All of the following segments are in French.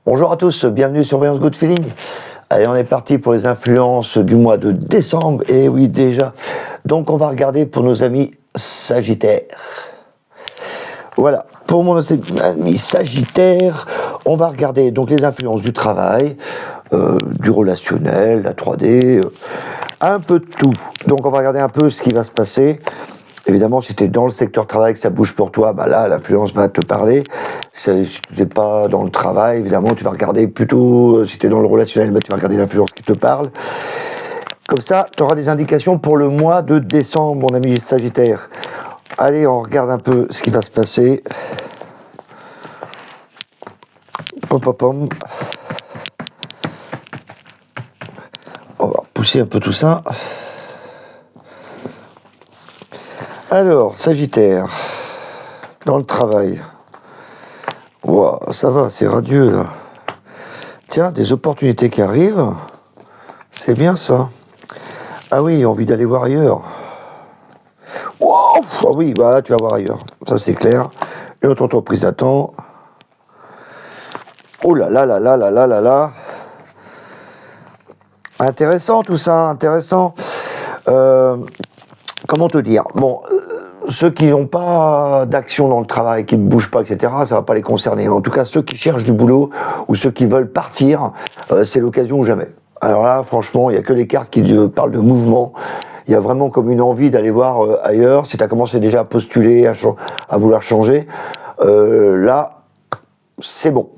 Bonjour à tous, bienvenue sur Voyance Good Feeling. Allez, on est parti pour les influences du mois de décembre. Et oui, déjà. Donc, on va regarder pour nos amis Sagittaires. Voilà, pour mon ami Sagittaire, on va regarder donc les influences du travail, du relationnel, la 3D, un peu de tout. Donc, on va regarder un peu ce qui va se passer. Évidemment, si tu es dans le secteur travail, que ça bouge pour toi, bah là, l'influence va te parler. Si tu n'es pas dans le travail, évidemment, tu vas regarder plutôt, si tu es dans le relationnel, bah, tu vas regarder l'influence qui te parle. Comme ça, tu auras des indications pour le mois de décembre, mon ami Sagittaire. Allez, on regarde un peu ce qui va se passer. Pom, pom, pom. On va pousser un peu tout ça. Alors, Sagittaire, dans le travail. Wow, ça va, c'est radieux là. Tiens, des opportunités qui arrivent. C'est bien ça. Ah oui, envie d'aller voir ailleurs. Wow, ah oui, bah tu vas voir ailleurs. Ça c'est clair. Une autre entreprise attend. Oh là là là là là là là là. Intéressant tout ça, intéressant. Comment te dire ? Bon, ceux qui n'ont pas d'action dans le travail, qui ne bougent pas, etc., ça ne va pas les concerner. En tout cas, ceux qui cherchent du boulot ou ceux qui veulent partir, c'est l'occasion ou jamais. Alors là, franchement, il n'y a que les cartes qui parlent de mouvement. Il y a vraiment comme une envie d'aller voir ailleurs. Si tu as commencé déjà à postuler, à vouloir changer, là, c'est bon.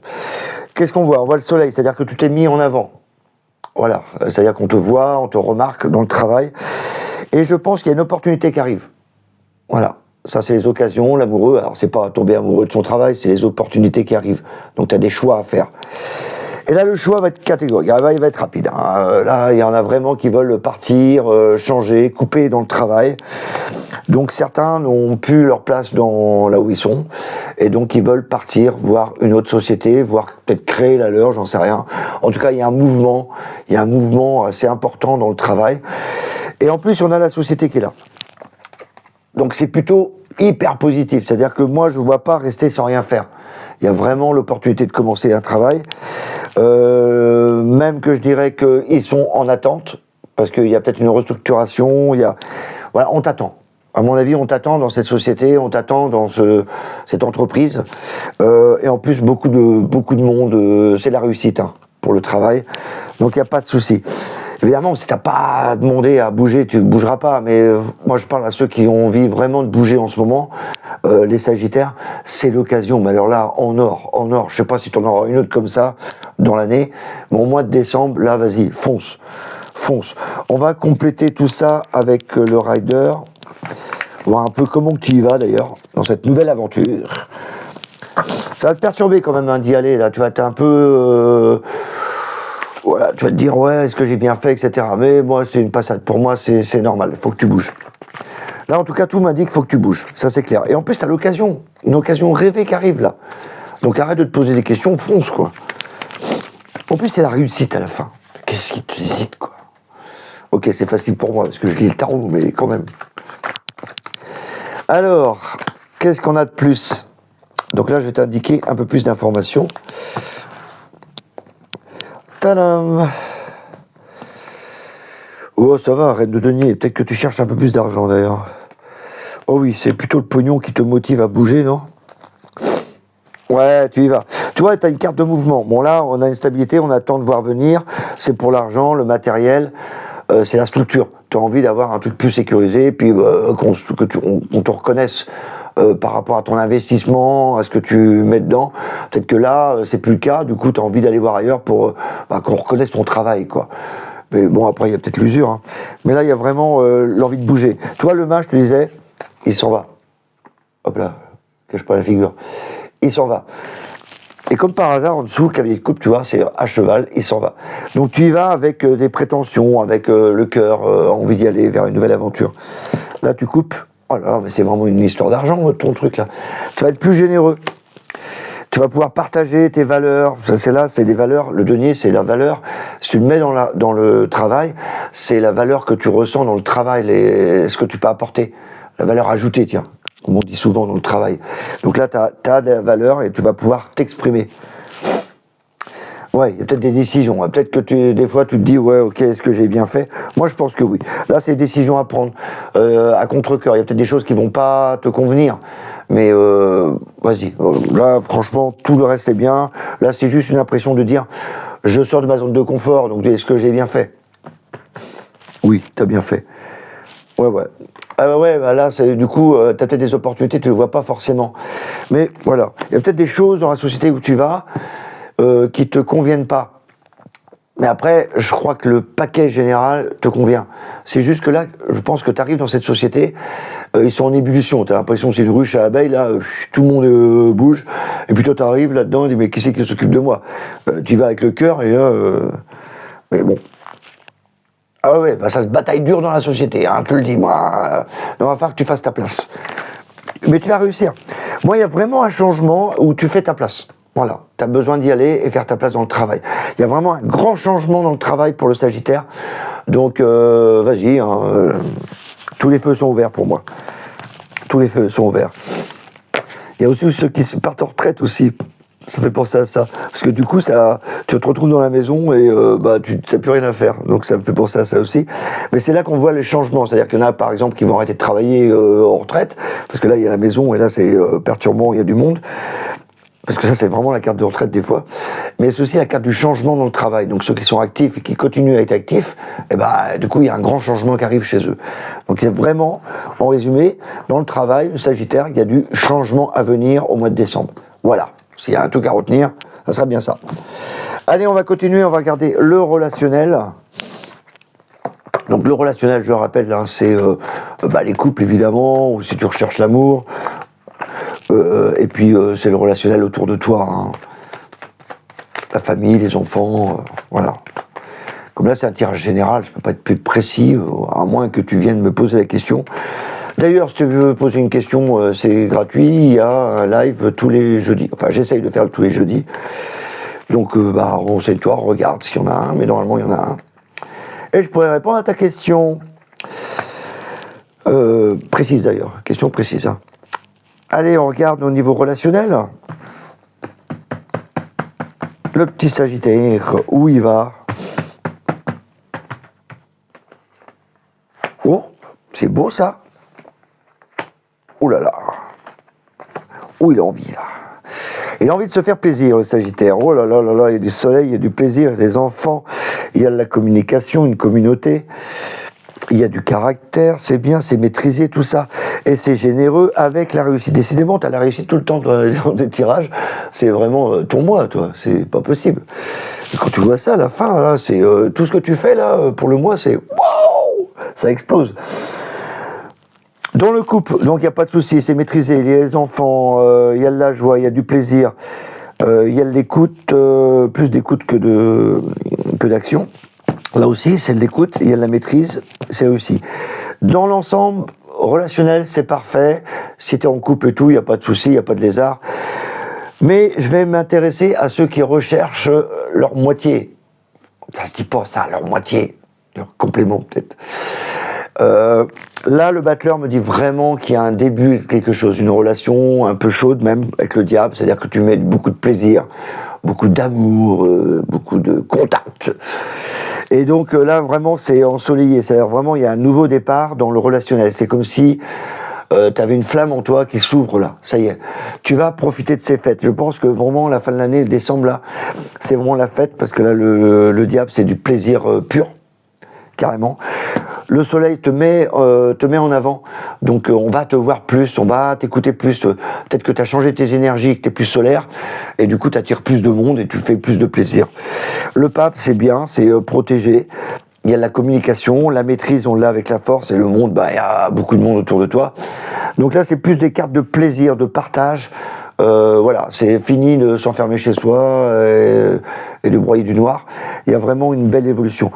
Qu'est-ce qu'on voit ? On voit le soleil, c'est-à-dire que tu t'es mis en avant. Voilà, c'est-à-dire qu'on te voit, on te remarque dans le travail. Et je pense qu'il y a une opportunité qui arrive. Voilà, ça c'est les occasions, l'amoureux. Alors c'est pas tomber amoureux de son travail, c'est les opportunités qui arrivent. Donc tu as des choix à faire. Et là le choix va être catégorique, il va être rapide. Là il y en a vraiment qui veulent partir, changer, couper dans le travail. Donc certains n'ont plus leur place là où ils sont. Et donc ils veulent partir, voir une autre société, voir peut-être créer la leur, j'en sais rien. En tout cas il y a un mouvement assez important dans le travail. Et en plus on a la société qui est là. Donc c'est plutôt hyper positif, c'est-à-dire que moi je ne vois pas rester sans rien faire. Il y a vraiment l'opportunité de commencer un travail, même que je dirais qu'ils sont en attente, parce qu'il y a peut-être une restructuration, voilà, on t'attend. À mon avis, on t'attend dans cette société, on t'attend dans cette entreprise, et en plus beaucoup de monde, c'est la réussite pour le travail, donc il n'y a pas de souci. Évidemment, si tu n'as pas demandé à bouger, tu ne bougeras pas. Mais moi, je parle à ceux qui ont envie vraiment de bouger en ce moment. Les Sagittaires, c'est l'occasion. Mais alors là, en or. Je ne sais pas si tu en auras une autre comme ça dans l'année. Mais au mois de décembre, là, vas-y, fonce. On va compléter tout ça avec le rider. Voir un peu comment tu y vas, d'ailleurs, dans cette nouvelle aventure. Ça va te perturber quand même d'y aller. Là, tu vas être un peu... Voilà, tu vas te dire, ouais, est-ce que j'ai bien fait, etc. Mais moi, c'est une passade. Pour moi, c'est normal. Il faut que tu bouges. Là, en tout cas, tout m'indique qu'il faut que tu bouges. Ça, c'est clair. Et en plus, tu as l'occasion. Une occasion rêvée qui arrive, là. Donc, arrête de te poser des questions. Fonce, quoi. En plus, c'est la réussite à la fin. Qu'est-ce qui te hésite, quoi. Ok, c'est facile pour moi, parce que je lis le tarot, mais quand même. Alors, qu'est-ce qu'on a de plus ? Donc là, je vais t'indiquer un peu plus d'informations. Tadam! Oh, ça va, reine de denier. Peut-être que tu cherches un peu plus d'argent, d'ailleurs. Oh oui, c'est plutôt le pognon qui te motive à bouger, non ? Ouais, tu y vas. Tu vois, tu as une carte de mouvement. Bon, là, on a une stabilité, on attend de voir venir. C'est pour l'argent, le matériel, c'est la structure. Tu as envie d'avoir un truc plus sécurisé, puis qu'on te reconnaisse par rapport à ton investissement, à ce que tu mets dedans. Peut-être que là, c'est plus le cas. Du coup, tu as envie d'aller voir ailleurs pour qu'on reconnaisse ton travail, quoi. Mais bon, après, il y a peut-être l'usure. Mais là, il y a vraiment l'envie de bouger. Toi, le mage, je te disais, il s'en va. Hop là, cache pas la figure. Il s'en va. Et comme par hasard, en dessous, cavalier de coupe, tu vois, c'est à cheval, il s'en va. Donc tu y vas avec des prétentions, avec le cœur, envie d'y aller vers une nouvelle aventure. Là, tu coupes. Oh là, mais c'est vraiment une histoire d'argent, ton truc là. Tu vas être plus généreux. Tu vas pouvoir partager tes valeurs. Ça, c'est des valeurs. Le denier, c'est la valeur. Si tu le mets dans le travail, c'est la valeur que tu ressens dans le travail, ce que tu peux apporter. La valeur ajoutée, tiens. Comme on dit souvent dans le travail. Donc là, tu as de la valeur et tu vas pouvoir t'exprimer. Ouais, il y a peut-être des décisions. Peut-être que des fois, tu te dis, ouais, ok, est-ce que j'ai bien fait? Moi, je pense que oui. Là, c'est des décisions à prendre à contre-cœur. Il y a peut-être des choses qui vont pas te convenir. Mais vas-y. Là, franchement, tout le reste, c'est bien. Là, c'est juste une impression de dire, je sors de ma zone de confort, donc est-ce que j'ai bien fait? Oui, t'as bien fait. Ouais. Ah ouais, bah là, du coup, t'as peut-être des opportunités, tu ne le vois pas forcément. Mais voilà, il y a peut-être des choses dans la société où tu vas qui te conviennent pas. Mais après, je crois que le paquet général te convient. C'est juste que là, je pense que tu arrives dans cette société, ils sont en ébullition. Tu as l'impression que c'est une ruche à abeilles, là, tout le monde bouge. Et puis toi, tu arrives là-dedans et dis, mais qui c'est qui s'occupe de moi? Tu vas avec le cœur et là... mais bon. Ah ouais, bah ça se bataille dur dans la société, hein, je te le dis, moi. Il va falloir que tu fasses ta place. Mais tu vas réussir. Moi, il y a vraiment un changement où tu fais ta place. Voilà, tu as besoin d'y aller et faire ta place dans le travail. Il y a vraiment un grand changement dans le travail pour le Sagittaire. Donc, vas-y, hein, tous les feux sont ouverts pour moi. Tous les feux sont ouverts. Il y a aussi ceux qui partent en retraite aussi. Ça fait penser à ça. Parce que du coup, tu te retrouves dans la maison et tu n'as plus rien à faire. Donc ça me fait penser à ça aussi. Mais c'est là qu'on voit les changements. C'est-à-dire qu'il y en a, par exemple, qui vont arrêter de travailler en retraite. Parce que là, il y a la maison et là, c'est perturbant, il y a du monde. Parce que ça, c'est vraiment la carte de retraite des fois. Mais c'est aussi la carte du changement dans le travail. Donc ceux qui sont actifs et qui continuent à être actifs, du coup, il y a un grand changement qui arrive chez eux. Donc il y a vraiment, en résumé, dans le travail, le Sagittaire, il y a du changement à venir au mois de décembre. Voilà. S'il y a un truc à retenir, ça sera bien ça. Allez, on va continuer, on va regarder le relationnel. Donc le relationnel, je le rappelle, hein, c'est les couples évidemment, ou si tu recherches l'amour. Et puis c'est le relationnel autour de toi. Hein. La famille, les enfants, voilà. Comme là, c'est un tirage général, je ne peux pas être plus précis, à moins que tu viennes me poser la question. D'ailleurs, si tu veux poser une question, c'est gratuit, il y a un live tous les jeudis. Enfin, j'essaye de faire tous les jeudis. Donc, renseigne-toi, regarde s'il y en a un, mais normalement, il y en a un. Et je pourrais répondre à ta question. Précise d'ailleurs, question précise. Hein. Allez, on regarde au niveau relationnel. Le petit Sagittaire, où il va? Oh, c'est beau ça. Oh là là. Oh, il a envie là. Il a envie de se faire plaisir, le Sagittaire. Oh là là là là, il y a du soleil, il y a du plaisir, il y a des enfants, il y a de la communication, une communauté. Il y a du caractère, c'est bien, c'est maîtrisé, tout ça. Et c'est généreux avec la réussite. Décidément, tu as la réussite tout le temps dans des tirages. C'est vraiment ton mois, toi. C'est pas possible. Et quand tu vois ça, à la fin, là, c'est tout ce que tu fais, là, pour le mois, c'est waouh! Ça explose. Dans le couple, donc il n'y a pas de souci, c'est maîtrisé. Il y a les enfants, il y a de la joie, il y a du plaisir. Il y a de l'écoute, plus d'écoute que d'action. Là aussi, c'est de l'écoute, il y a de la maîtrise, c'est réussi. Dans l'ensemble, relationnel, c'est parfait. Si tu es en couple et tout, il n'y a pas de souci, il n'y a pas de lézard. Mais je vais m'intéresser à ceux qui recherchent leur moitié. Ça se dit pas ça, leur moitié. Leur complément, peut-être. Là, le battleur me dit vraiment qu'il y a un début de quelque chose, une relation un peu chaude même avec le diable, c'est-à-dire que tu mets beaucoup de plaisir, beaucoup d'amour, beaucoup de contact. Et donc là, vraiment, c'est ensoleillé, c'est-à-dire vraiment, il y a un nouveau départ dans le relationnel. C'est comme si tu avais une flamme en toi qui s'ouvre là, ça y est. Tu vas profiter de ces fêtes. Je pense que vraiment, la fin de l'année, le décembre, là, c'est vraiment la fête, parce que là, le diable, c'est du plaisir pur, carrément. Le soleil te met en avant, donc on va te voir plus, on va t'écouter plus, peut-être que tu as changé tes énergies, que tu es plus solaire, et du coup tu attires plus de monde et tu fais plus de plaisir. Le pape, c'est bien, c'est protégé, il y a de la communication, la maîtrise, on l'a avec la force, et le monde, il y a beaucoup de monde autour de toi. Donc là, c'est plus des cartes de plaisir, de partage, voilà, c'est fini de s'enfermer chez soi et de broyer du noir. Il y a vraiment une belle évolution.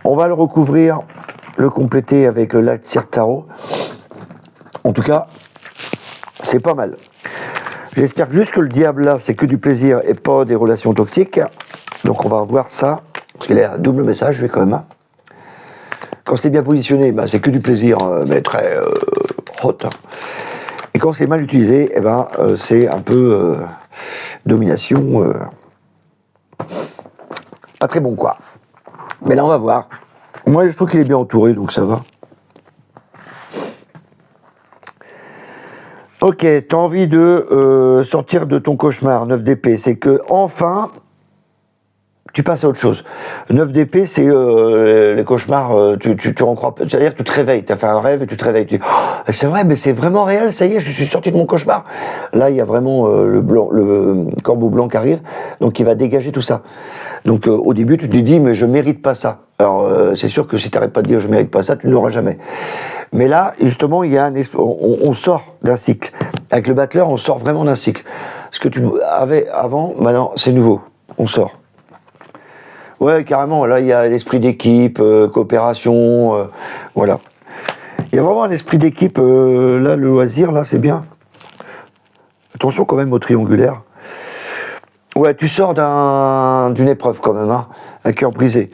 On va le recouvrir, le compléter avec le lac Tarot. En tout cas, c'est pas mal. J'espère juste que le diable là, c'est que du plaisir et pas des relations toxiques. Donc on va voir ça, parce qu'il y a un double message, je vais quand même. Hein. Quand c'est bien positionné, c'est que du plaisir, mais très hot. Et quand c'est mal utilisé, c'est un peu domination. pas très bon, quoi. Mais là, on va voir. Moi, je trouve qu'il est bien entouré, donc ça va. Ok, t'as envie de sortir de ton cauchemar, 9 d'épée. C'est que, enfin, tu passes à autre chose. 9 d'épée, c'est les cauchemars, tu en crois. C'est-à-dire que tu te réveilles, tu as fait un rêve et tu te réveilles. Tu dis, oh, c'est vrai, mais c'est vraiment réel, ça y est, je suis sorti de mon cauchemar. Là, il y a vraiment le corbeau blanc qui arrive, donc il va dégager tout ça. Donc au début, tu te dis, mais je mérite pas ça. Alors c'est sûr que si tu n'arrêtes pas de dire je mérite pas ça, tu ne l'auras jamais. Mais là, justement, il y a on sort d'un cycle. Avec le battleur, on sort vraiment d'un cycle. Ce que tu avais avant, maintenant, c'est nouveau. On sort. Ouais, carrément. Là, il y a l'esprit d'équipe, coopération, voilà. Il y a vraiment un esprit d'équipe. Là, le loisir, là, c'est bien. Attention quand même au triangulaire. Ouais, tu sors d'une épreuve quand même, hein, un cœur brisé.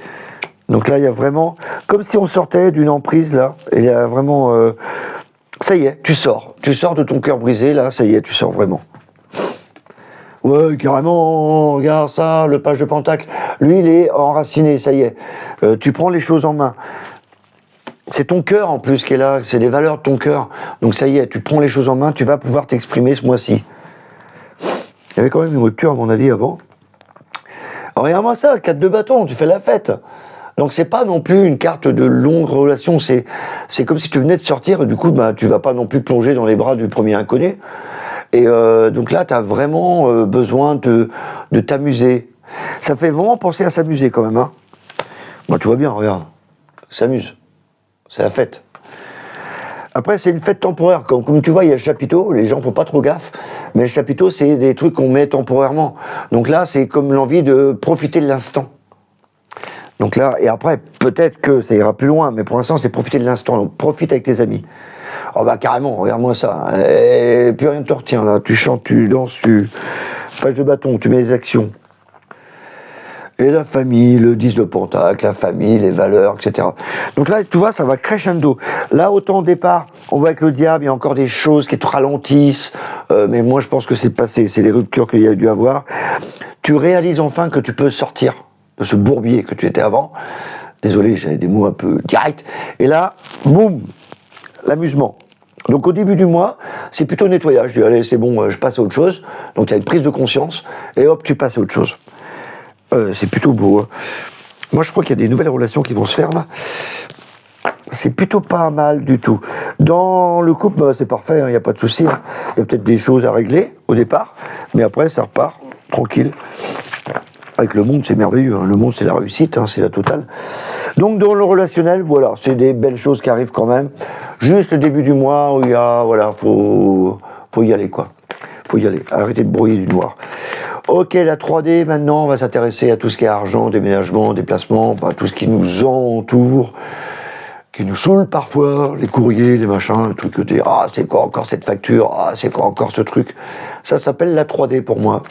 Donc là, il y a vraiment, comme si on sortait d'une emprise là, et il y a vraiment, ça y est, tu sors de ton cœur brisé là, ça y est, tu sors vraiment. Ouais, carrément, regarde ça, le page de Pentacle, lui il est enraciné, ça y est, tu prends les choses en main. C'est ton cœur en plus qui est là, c'est les valeurs de ton cœur, donc ça y est, tu prends les choses en main, tu vas pouvoir t'exprimer ce mois-ci. Il y avait quand même une rupture à mon avis avant. Alors, regarde-moi ça, 4 de bâton, tu fais la fête. Donc c'est pas non plus une carte de longue relation, c'est comme si tu venais de sortir et du coup bah, tu vas pas non plus plonger dans les bras du premier inconnu. Et donc là tu as vraiment besoin de t'amuser. Ça fait vraiment penser à s'amuser quand même. Hein. Bah, tu vois bien, regarde, s'amuse, c'est la fête. Après c'est une fête temporaire, comme tu vois il y a le chapiteau, les gens font pas trop gaffe, mais le chapiteau c'est des trucs qu'on met temporairement. Donc là c'est comme l'envie de profiter de l'instant. Donc là, et après, peut-être que ça ira plus loin, mais pour l'instant, c'est profiter de l'instant. Donc profite avec tes amis. Oh bah carrément, regarde-moi ça. Et plus rien ne te retient là. Tu chantes, tu danses, tu page de bâton, tu mets les actions. Et la famille, le 10 de Pentacle, la famille, les valeurs, etc. Donc là, tu vois, ça va crescendo. Là, autant au départ, on voit avec le diable, il y a encore des choses qui te ralentissent. Mais moi, je pense que c'est passé. C'est les ruptures qu'il y a dû avoir. Tu réalises enfin que tu peux sortir de ce bourbier que tu étais avant. Désolé, j'avais des mots un peu directs. Et là, boum, l'amusement. Donc au début du mois, c'est plutôt nettoyage. Je dis, allez, c'est bon, je passe à autre chose. Donc il y a une prise de conscience, et hop, tu passes à autre chose. C'est plutôt beau. Hein. Moi, je crois qu'il y a des nouvelles relations qui vont se faire là. C'est plutôt pas mal du tout. Dans le couple, bah, c'est parfait, il n'y a pas de souci. Hein. Il y a peut-être des choses à régler au départ, mais après, ça repart, tranquille. Avec le monde, c'est merveilleux. Hein. Le monde, c'est la réussite, hein, c'est la totale. Donc, dans le relationnel, voilà, c'est des belles choses qui arrivent quand même. Juste le début du mois où il y a, voilà, faut y aller, quoi. Faut y aller. Arrêtez de brouiller du noir. Ok, la 3D, maintenant, on va s'intéresser à tout ce qui est argent, déménagement, déplacement, bah, tout ce qui nous entoure, qui nous saoule parfois, les courriers, les machins, le truc que t'es, ah, c'est quoi encore cette facture, ah, c'est quoi encore ce truc. Ça s'appelle la 3D pour moi.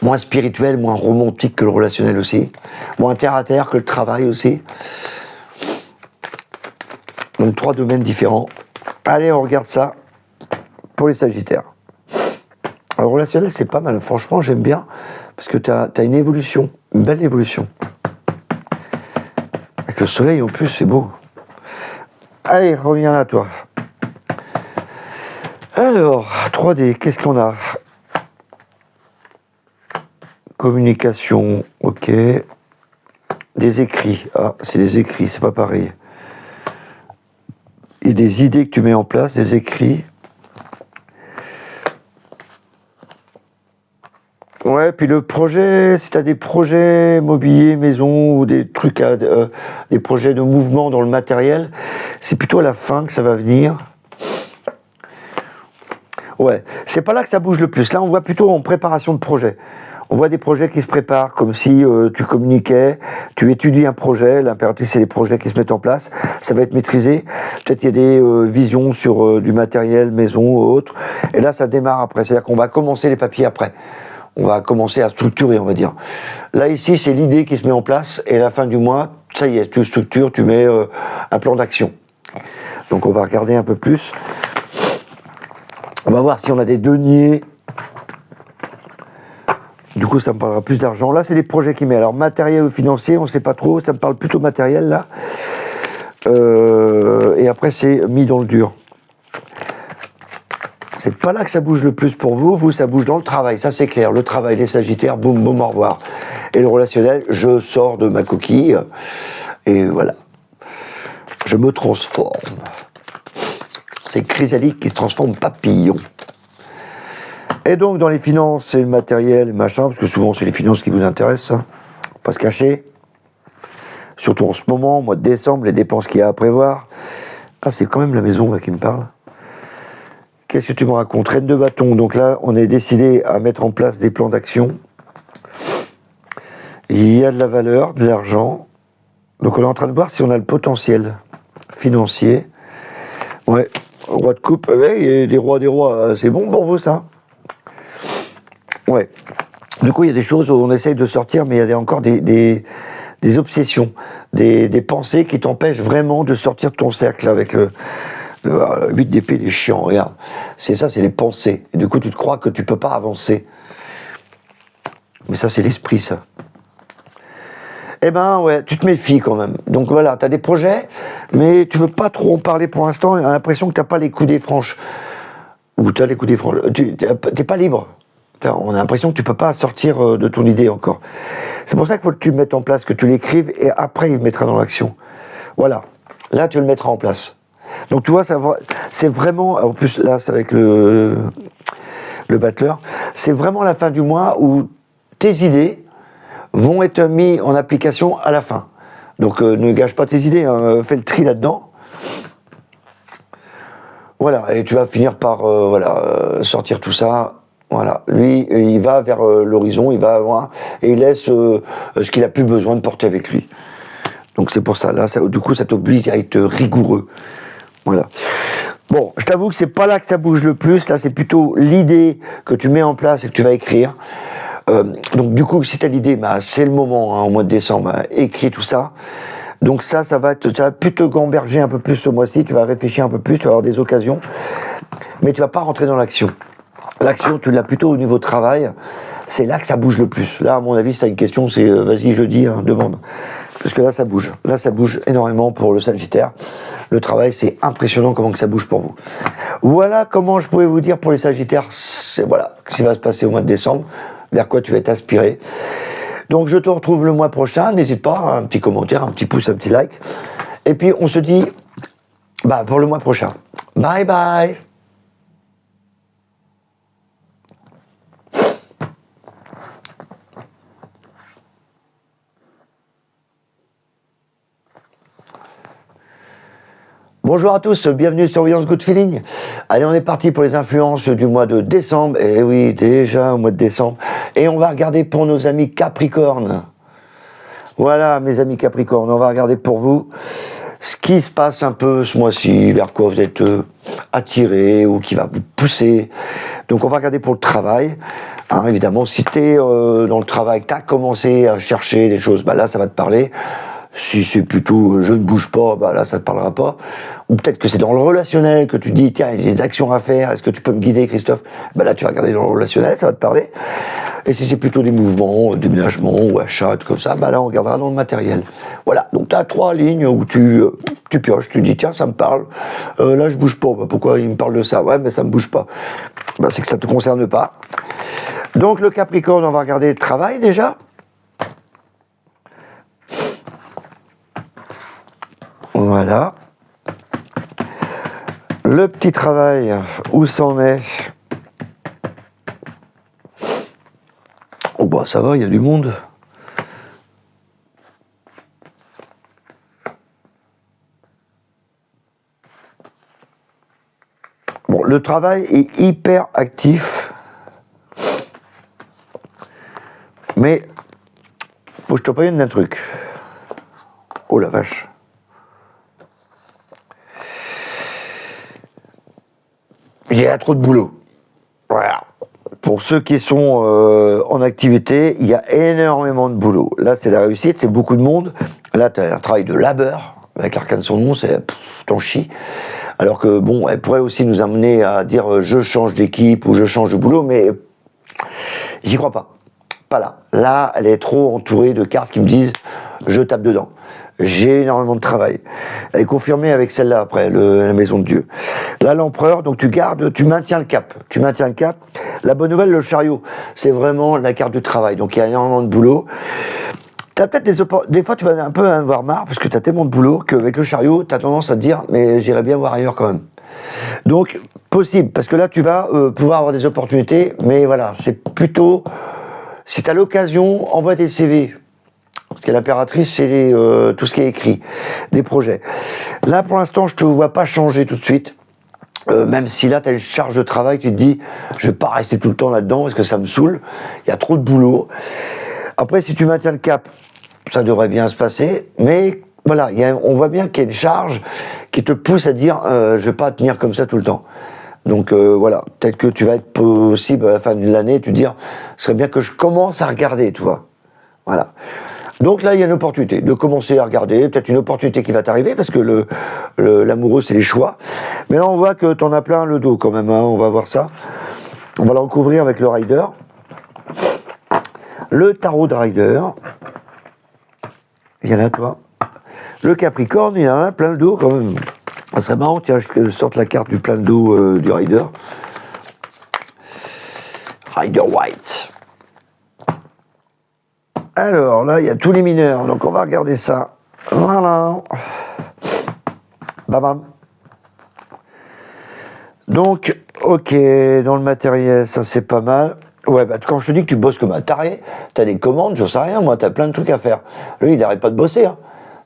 Moins spirituel, moins romantique que le relationnel aussi. Moins terre à terre que le travail aussi. Donc 3 domaines différents. Allez, on regarde ça pour les Sagittaires. Le relationnel, c'est pas mal. Franchement, j'aime bien. Parce que t'as une évolution. Une belle évolution. Avec le soleil en plus, c'est beau. Allez, reviens là, toi. Alors, 3D, qu'est-ce qu'on a ? Communication, ok. Des écrits, ah, c'est des écrits, c'est pas pareil. Et des idées que tu mets en place, des écrits. Ouais, puis le projet, si tu as des projets mobilier, maison, ou des trucs, des projets de mouvement dans le matériel, c'est plutôt à la fin que ça va venir. Ouais, c'est pas là que ça bouge le plus. Là, on voit plutôt en préparation de projet. On voit des projets qui se préparent, comme si tu communiquais, tu étudies un projet, l'impératif c'est les projets qui se mettent en place, ça va être maîtrisé, peut-être qu'il y a des visions sur du matériel, maison ou autre, et là ça démarre après, c'est-à-dire qu'on va commencer les papiers après, on va commencer à structurer on va dire. Là ici c'est l'idée qui se met en place, et à la fin du mois, ça y est, tu structures, tu mets un plan d'action. Donc on va regarder un peu plus, on va voir si on a des deniers Du coup, ça me parlera plus d'argent. Là, c'est des projets qu'il met. Alors, matériel ou financier, on ne sait pas trop. Ça me parle plutôt matériel, là. Et après, c'est mis dans le dur. C'est pas là que ça bouge le plus pour vous. Vous, ça bouge dans le travail. Ça, c'est clair. Le travail, les Sagittaires, boum, boum, au revoir. Et le relationnel, je sors de ma coquille. Et voilà. Je me transforme. C'est chrysalide qui se transforme en papillon. Et donc, dans les finances, c'est le matériel, machin, parce que souvent, c'est les finances qui vous intéressent, hein. Pas se cacher. Surtout en ce moment, mois de décembre, les dépenses qu'il y a à prévoir. Ah, c'est quand même la maison là, qui me parle. Qu'est-ce que tu me racontes? Reine de bâton. Donc là, on est décidé à mettre en place des plans d'action. Il y a de la valeur, de l'argent. Donc on est en train de voir si on a le potentiel financier. Ouais, roi de coupe. Ouais, il y a des rois. C'est bon pour vous, ça? Ouais. Du coup, il y a des choses où on essaye de sortir, mais il y a encore des obsessions, des pensées qui t'empêchent vraiment de sortir de ton cercle avec le 8 d'épée, des chiants, regarde. C'est ça, c'est les pensées. Et du coup, tu te crois que tu peux pas avancer. Mais ça, c'est l'esprit, ça. Eh ben, ouais, tu te méfies quand même. Donc voilà, tu as des projets, mais tu veux pas trop en parler pour l'instant. On a l'impression que tu n'as pas les coudées franches. Ou tu as les coudées franches. Tu n'es pas libre. On a l'impression que tu peux pas sortir de ton idée encore. C'est pour ça qu'il faut que tu le mettes en place, que tu l'écrives, et après, il le mettra dans l'action. Voilà. Là, tu le mettras en place. Donc tu vois, c'est vraiment, en plus là c'est avec le battleur, c'est vraiment la fin du mois où tes idées vont être mises en application à la fin. Donc ne gâche pas tes idées, hein, fais le tri là-dedans. Voilà, et tu vas finir par sortir tout ça. Voilà, lui il va vers l'horizon, il va avoir, et il laisse ce qu'il a plus besoin de porter avec lui. Donc c'est pour ça, là, du coup ça t'oblige à être rigoureux. Voilà. Bon, je t'avoue que c'est pas là que ça bouge le plus. Là, c'est plutôt l'idée que tu mets en place et que tu vas écrire. Donc, du coup, si tu as l'idée, bah, c'est le moment, hein, au mois de décembre, écris tout ça. Donc ça va plus te gamberger un peu plus ce mois-ci. Tu vas réfléchir un peu plus, tu vas avoir des occasions. Mais tu vas pas rentrer dans l'action. L'action, tu l'as plutôt au niveau travail. C'est là que ça bouge le plus. Là, à mon avis, si tu as une question, c'est vas-y, jeudi, hein, demande. Parce que là, ça bouge. Là, ça bouge énormément pour le Sagittaire. Le travail, c'est impressionnant comment que ça bouge pour vous. Voilà comment je pouvais vous dire pour les Sagittaires. C'est voilà ce qui va se passer au mois de décembre. Vers quoi tu vas être inspiré. Donc, je te retrouve le mois prochain. N'hésite pas, un petit commentaire, un petit pouce, un petit like. Et puis, on se dit pour le mois prochain. Bye bye. Bonjour à tous, bienvenue sur Voyance Good Feeling. Allez, on est parti pour les influences du mois de décembre. Et oui, déjà au mois de décembre. Et on va regarder pour nos amis Capricorne. Voilà, mes amis Capricorne, on va regarder pour vous ce qui se passe un peu ce mois-ci, vers quoi vous êtes attiré ou qui va vous pousser. Donc, on va regarder pour le travail. Hein, évidemment, si tu es dans le travail, tu as commencé à chercher des choses, là, ça va te parler. Si c'est plutôt je ne bouge pas, là, ça ne te parlera pas. Ou peut-être que c'est dans le relationnel que tu dis, tiens, j'ai des actions à faire, est-ce que tu peux me guider, Christophe? Là, tu vas regarder dans le relationnel, ça va te parler. Et si c'est plutôt des mouvements, déménagement ou achat, tout comme ça, là, on regardera dans le matériel. Voilà, donc tu as 3 lignes où tu pioches, tu dis, tiens, ça me parle. Là, je bouge pas. Pourquoi il me parle de ça? Ouais, mais ça me bouge pas. C'est que ça te concerne pas. Donc, le Capricorne, on va regarder le travail déjà. Voilà. Le petit travail, où c'en est? Oh ça va, il y a du monde. Bon, le travail est hyper actif. Mais, faut que je te prévienne d'un truc. Oh la vache. Il y a trop de boulot. Voilà. Pour ceux qui sont en activité, il y a énormément de boulot. Là, c'est la réussite, c'est beaucoup de monde. Là, tu as un travail de labeur, avec l'arcane de son nom, c'est t'en chies. Alors que, elle pourrait aussi nous amener à dire je change d'équipe ou je change de boulot, mais j'y crois pas. pas là. Là, elle est trop entourée de cartes qui me disent je tape dedans. J'ai énormément de travail. Elle est confirmée avec celle-là après, la maison de Dieu. Là, l'empereur, donc tu maintiens le cap. Tu maintiens le cap. La bonne nouvelle, le chariot, c'est vraiment la carte du travail. Donc il y a énormément de boulot. Tu as peut-être des fois, tu vas un peu avoir marre parce que tu as tellement de boulot qu'avec le chariot, tu as tendance à te dire mais j'irais bien voir ailleurs quand même. Donc, possible, parce que là, tu vas pouvoir avoir des opportunités, mais voilà, c'est plutôt, si tu as l'occasion, envoie des CV. Parce que l'impératrice, c'est tout ce qui est écrit, des projets. Là, pour l'instant, je ne te vois pas changer tout de suite. Même si là, tu as une charge de travail, tu te dis, je ne vais pas rester tout le temps là-dedans, parce que ça me saoule, il y a trop de boulot. Après, si tu maintiens le cap, ça devrait bien se passer, mais voilà, on voit bien qu'il y a une charge qui te pousse à dire, je ne vais pas tenir comme ça tout le temps. Donc voilà, peut-être que tu vas être possible à la fin de l'année, tu te dire, ce serait bien que je commence à regarder, tu vois. Voilà. Donc là, il y a une opportunité de commencer à regarder, peut-être une opportunité qui va t'arriver, parce que l'amoureux, c'est les choix. Mais là, on voit que tu en as plein le dos quand même, hein, on va voir ça. On va le recouvrir avec le Rider. Le tarot de Rider. Il y en a, toi. Le Capricorne, il y en a plein le dos quand même. Ça serait marrant, tiens, je sorte la carte du plein de dos du Rider. Rider White. Alors là, il y a tous les mineurs, donc on va regarder ça. Voilà. Bam bam. Donc, ok, dans le matériel, ça c'est pas mal. Ouais, bah quand je te dis que tu bosses comme un taré, t'as des commandes, je sais rien, moi, t'as plein de trucs à faire. Lui, il n'arrête pas de bosser, hein.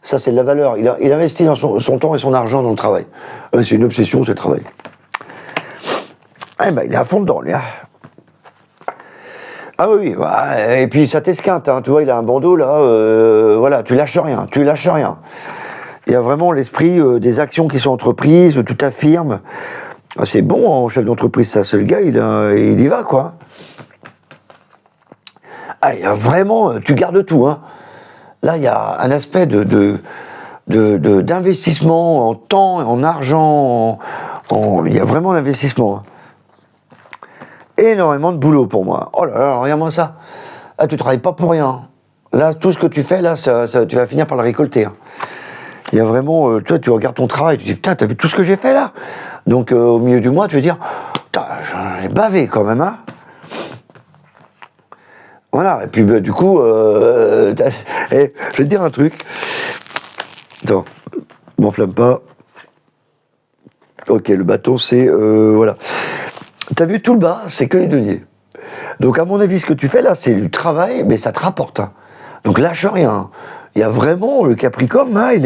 Ça, c'est de la valeur. Il investit dans son temps et son argent dans le travail. C'est une obsession, ce travail. Eh ben, il est à fond dedans, lui. Ah oui, bah, et puis ça t'esquinte, hein, tu vois, il a un bandeau là, voilà, tu lâches rien. Il y a vraiment l'esprit des actions qui sont entreprises, tout affirme. Ah, c'est bon, en chef d'entreprise, ça, c'est le gars, il y va, quoi. Ah, il y a vraiment, tu gardes tout, hein. Là, il y a un aspect d'investissement en temps, en argent, il y a vraiment l'investissement, hein. Énormément de boulot pour moi. Oh là là, regarde-moi ça. Ah, tu travailles pas pour rien. Là, tout ce que tu fais, là, tu vas finir par le récolter, hein. Il y a vraiment, tu regardes ton travail, tu te dis, putain, t'as vu tout ce que j'ai fait là? Donc, au milieu du mois, tu vas dire, putain, j'en ai bavé quand même, hein. Voilà, et puis bah, du coup, je vais te dire un truc. Attends, m'enflamme pas. Ok, le bâton, c'est, voilà. T'as vu tout le bas, c'est que les deniers. Donc à mon avis, ce que tu fais là, c'est du travail, mais ça te rapporte, hein. Donc lâche rien. Il y a vraiment le Capricorne, hein, il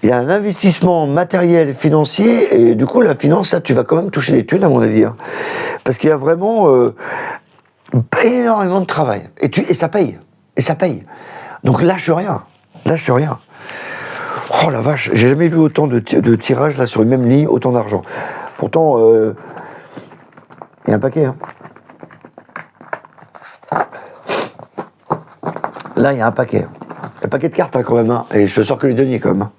y a un investissement matériel, financier, et du coup la finance, là, tu vas quand même toucher des thunes à mon avis, hein. Parce qu'il y a vraiment énormément de travail. Et ça paye. Et ça paye. Donc lâche rien. Lâche rien. Oh la vache, j'ai jamais vu autant de tirages là sur une même ligne, autant d'argent. Pourtant, il y a un paquet, hein. Là, il y a un paquet. Un paquet de cartes, hein, quand même, hein. Et je te sors que les deniers, quand même, hein.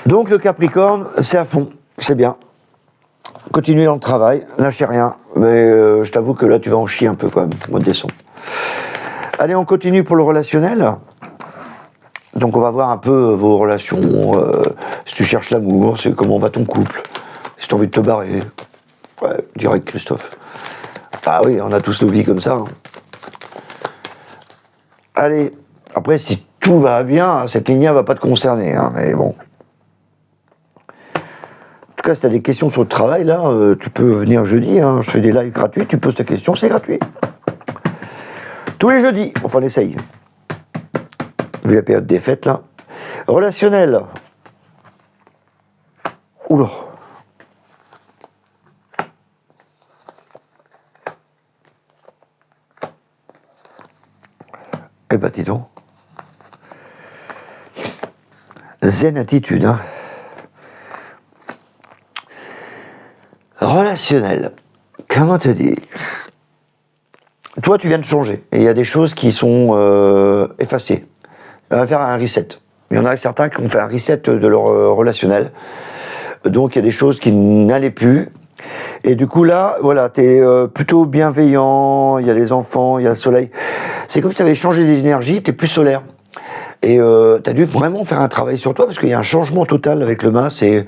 Donc, le Capricorne, c'est à fond. C'est bien. Continuez dans le travail. Lâchez rien. Mais je t'avoue que là, tu vas en chier un peu, quand même, au mois de décembre. Allez, on continue pour le relationnel. Donc, on va voir un peu vos relations. Si tu cherches l'amour, c'est comment va ton couple. Si tu as envie de te barrer. Ouais, direct, Christophe. Ah oui, on a tous nos vies comme ça, hein. Allez, après, si tout va bien, cette ligne va pas te concerner, hein, mais bon. En tout cas, si tu as des questions sur le travail, là, tu peux venir jeudi, hein, je fais des lives gratuits, tu poses ta question, c'est gratuit. Tous les jeudis, enfin on essaye. Vu la période des fêtes, là. Relationnel. Oula. Eh ben, dis donc. Zen attitude, hein. Relationnel. Comment te dire? Toi, tu viens de changer. Et il y a des choses qui sont effacées. On va faire un reset. Il y en a certains qui ont fait un reset de leur relationnel. Donc, il y a des choses qui n'allaient plus. Et du coup là, voilà, t'es plutôt bienveillant, il y a les enfants, il y a le soleil. C'est comme si tu avais changé d'énergie, t'es plus solaire. Et tu as dû vraiment faire un travail sur toi parce qu'il y a un changement total avec le mât, c'est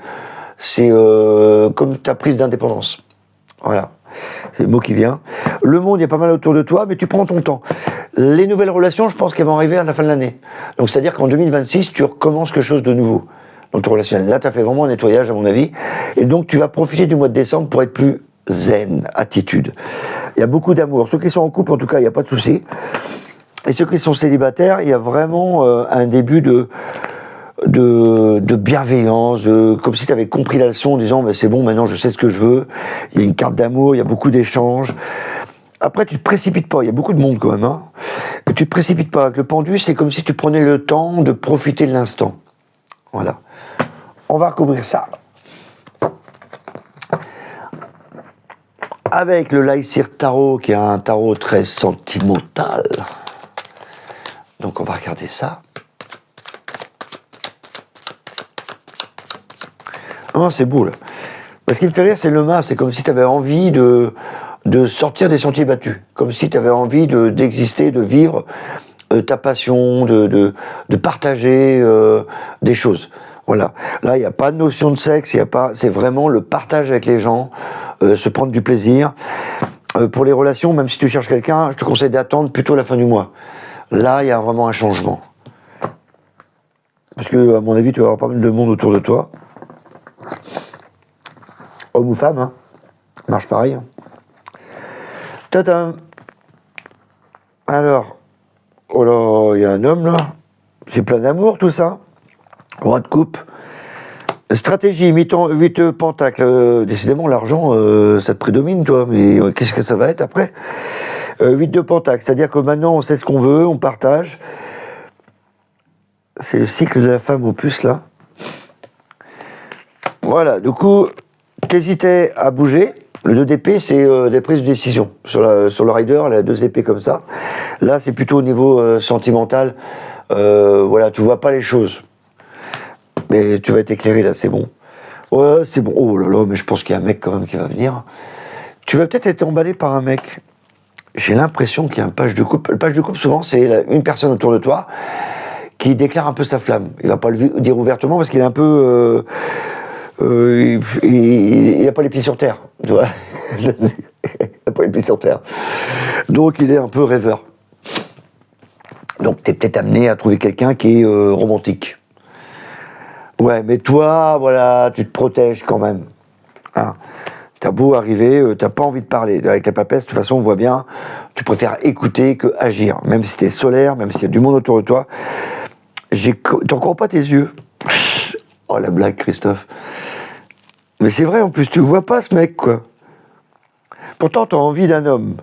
comme ta prise d'indépendance. Voilà, c'est le mot qui vient. Le monde, il y a pas mal autour de toi, mais tu prends ton temps. Les nouvelles relations, je pense qu'elles vont arriver à la fin de l'année. Donc c'est-à-dire qu'en 2026, tu recommences quelque chose de nouveau dans ton relationnel. Là, tu as fait vraiment un nettoyage, à mon avis. Et donc, tu vas profiter du mois de décembre pour être plus zen, attitude. Il y a beaucoup d'amour. Ceux qui sont en couple, en tout cas, il n'y a pas de souci. Et ceux qui sont célibataires, il y a vraiment un début de bienveillance, comme si tu avais compris la leçon en disant bah, c'est bon, maintenant je sais ce que je veux. Il y a une carte d'amour, il y a beaucoup d'échanges. Après, tu te précipites pas, il y a beaucoup de monde quand même. Hein. Et tu te précipites pas. Avec le pendu, c'est comme si tu prenais le temps de profiter de l'instant. Voilà. On va recouvrir ça. Avec le Lycir Tarot, qui est un tarot très sentimental. Donc on va regarder ça. Non, c'est beau là. Ce qui me fait rire, c'est le mât. C'est comme si tu avais envie de sortir des sentiers battus. Comme si tu avais envie d'exister, de vivre ta passion, de partager des choses. Voilà. Là, il n'y a pas de notion de sexe, c'est vraiment le partage avec les gens, se prendre du plaisir. Pour les relations, même si tu cherches quelqu'un, je te conseille d'attendre plutôt la fin du mois. Là, il y a vraiment un changement. Parce que, à mon avis, tu vas avoir pas mal de monde autour de toi. Homme ou femme, hein. Marche pareil. Hein. Tadam. Alors, oh là, il y a un homme là. C'est plein d'amour tout ça. Roi de coupe. Stratégie, 8 pentacles. Décidément, l'argent, ça te prédomine, toi. Mais qu'est-ce que ça va être après 8 de pentacles. C'est-à-dire que maintenant, on sait ce qu'on veut, on partage. C'est le cycle de la femme au plus, là. Voilà, du coup, t'hésitais à bouger. Le 2 d'épée, c'est des prises de décision. Sur le rider, elle a 2 épées comme ça. Là, c'est plutôt au niveau sentimental. Voilà, tu vois pas les choses. Mais tu vas être éclairé, là, c'est bon. Ouais, c'est bon. Oh là là, mais je pense qu'il y a un mec quand même qui va venir. Tu vas peut-être être emballé par un mec. J'ai l'impression qu'il y a un page de couple. Le page de couple, souvent, c'est une personne autour de toi qui déclare un peu sa flamme. Il va pas le dire ouvertement parce qu'il est un peu... il n'a pas les pieds sur terre, tu vois. Il n'a pas les pieds sur terre. Donc il est un peu rêveur. Donc tu es peut-être amené à trouver quelqu'un qui est romantique. Ouais, mais toi, voilà, tu te protèges quand même. Hein. T'as beau arriver, t'as pas envie de parler. Avec la papesse, de toute façon, on voit bien, tu préfères écouter que agir. Même si t'es solaire, même s'il y a du monde autour de toi. T'en crois pas tes yeux. Oh la blague, Christophe. Mais c'est vrai, en plus, tu vois pas ce mec, quoi. Pourtant, t'as envie d'un homme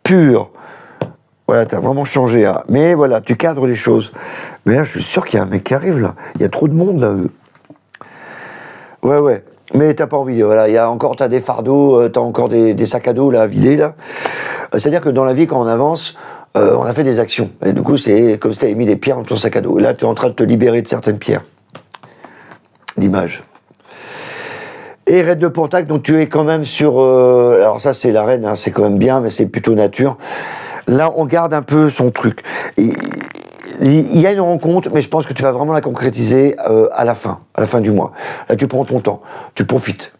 pur. Voilà, t'as vraiment changé. Hein. Mais voilà, tu cadres les choses. Mais là, je suis sûr qu'il y a un mec qui arrive, là. Il y a trop de monde, là. Ouais. Mais t'as pas envie. Voilà, t'as des fardeaux, t'as encore des sacs à dos, là, à vider, là. C'est-à-dire que dans la vie, quand on avance, on a fait des actions. Et du coup, c'est comme si t'avais mis des pierres dans ton sac à dos. Là, t'es en train de te libérer de certaines pierres. L'image. Et reine de pentacle, donc tu es quand même sur... alors ça, c'est la reine, hein, c'est quand même bien, mais c'est plutôt nature. Là, on garde un peu son truc. Il y a une rencontre, mais je pense que tu vas vraiment la concrétiser à la fin du mois. Là, tu prends ton temps, tu profites.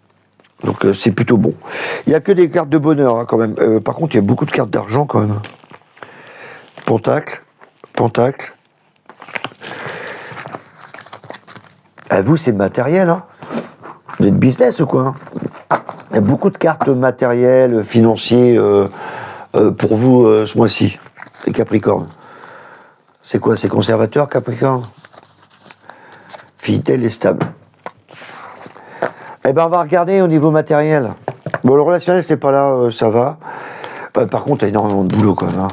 Donc, c'est plutôt bon. Il n'y a que des cartes de bonheur, hein, quand même. Par contre, il y a beaucoup de cartes d'argent, quand même. Pentacle. À vous, c'est matériel, hein. Vous êtes business ou quoi? Il y a beaucoup de cartes matérielles, financiers pour vous ce mois-ci, les Capricornes. C'est quoi? C'est conservateur, Capricorne? Fidèle et stable. Eh ben, on va regarder au niveau matériel. Bon, le relationnel, c'est pas là, ça va. Par contre, il y a énormément de boulot quand même. Hein.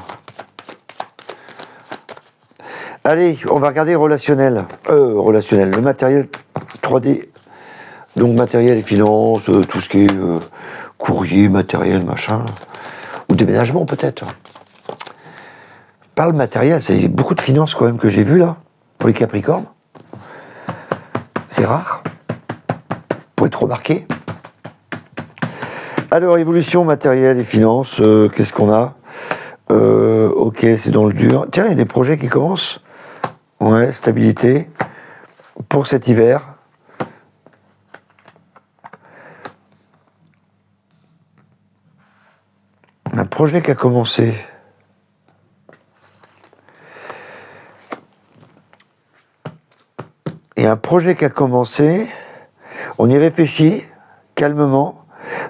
Allez, on va regarder relationnel. Le matériel 3D. Donc matériel et finances, tout ce qui est courrier, matériel, machin. Ou déménagement peut-être. Parle matériel, c'est beaucoup de finances quand même que j'ai vu là, pour les Capricornes. C'est rare, pour être remarqué. Alors, évolution matérielle et finances, qu'est-ce qu'on a? Ok, c'est dans le dur. Tiens, il y a des projets qui commencent. Ouais, stabilité pour cet hiver. Un projet qui a commencé. Et un projet qui a commencé, on y réfléchit calmement.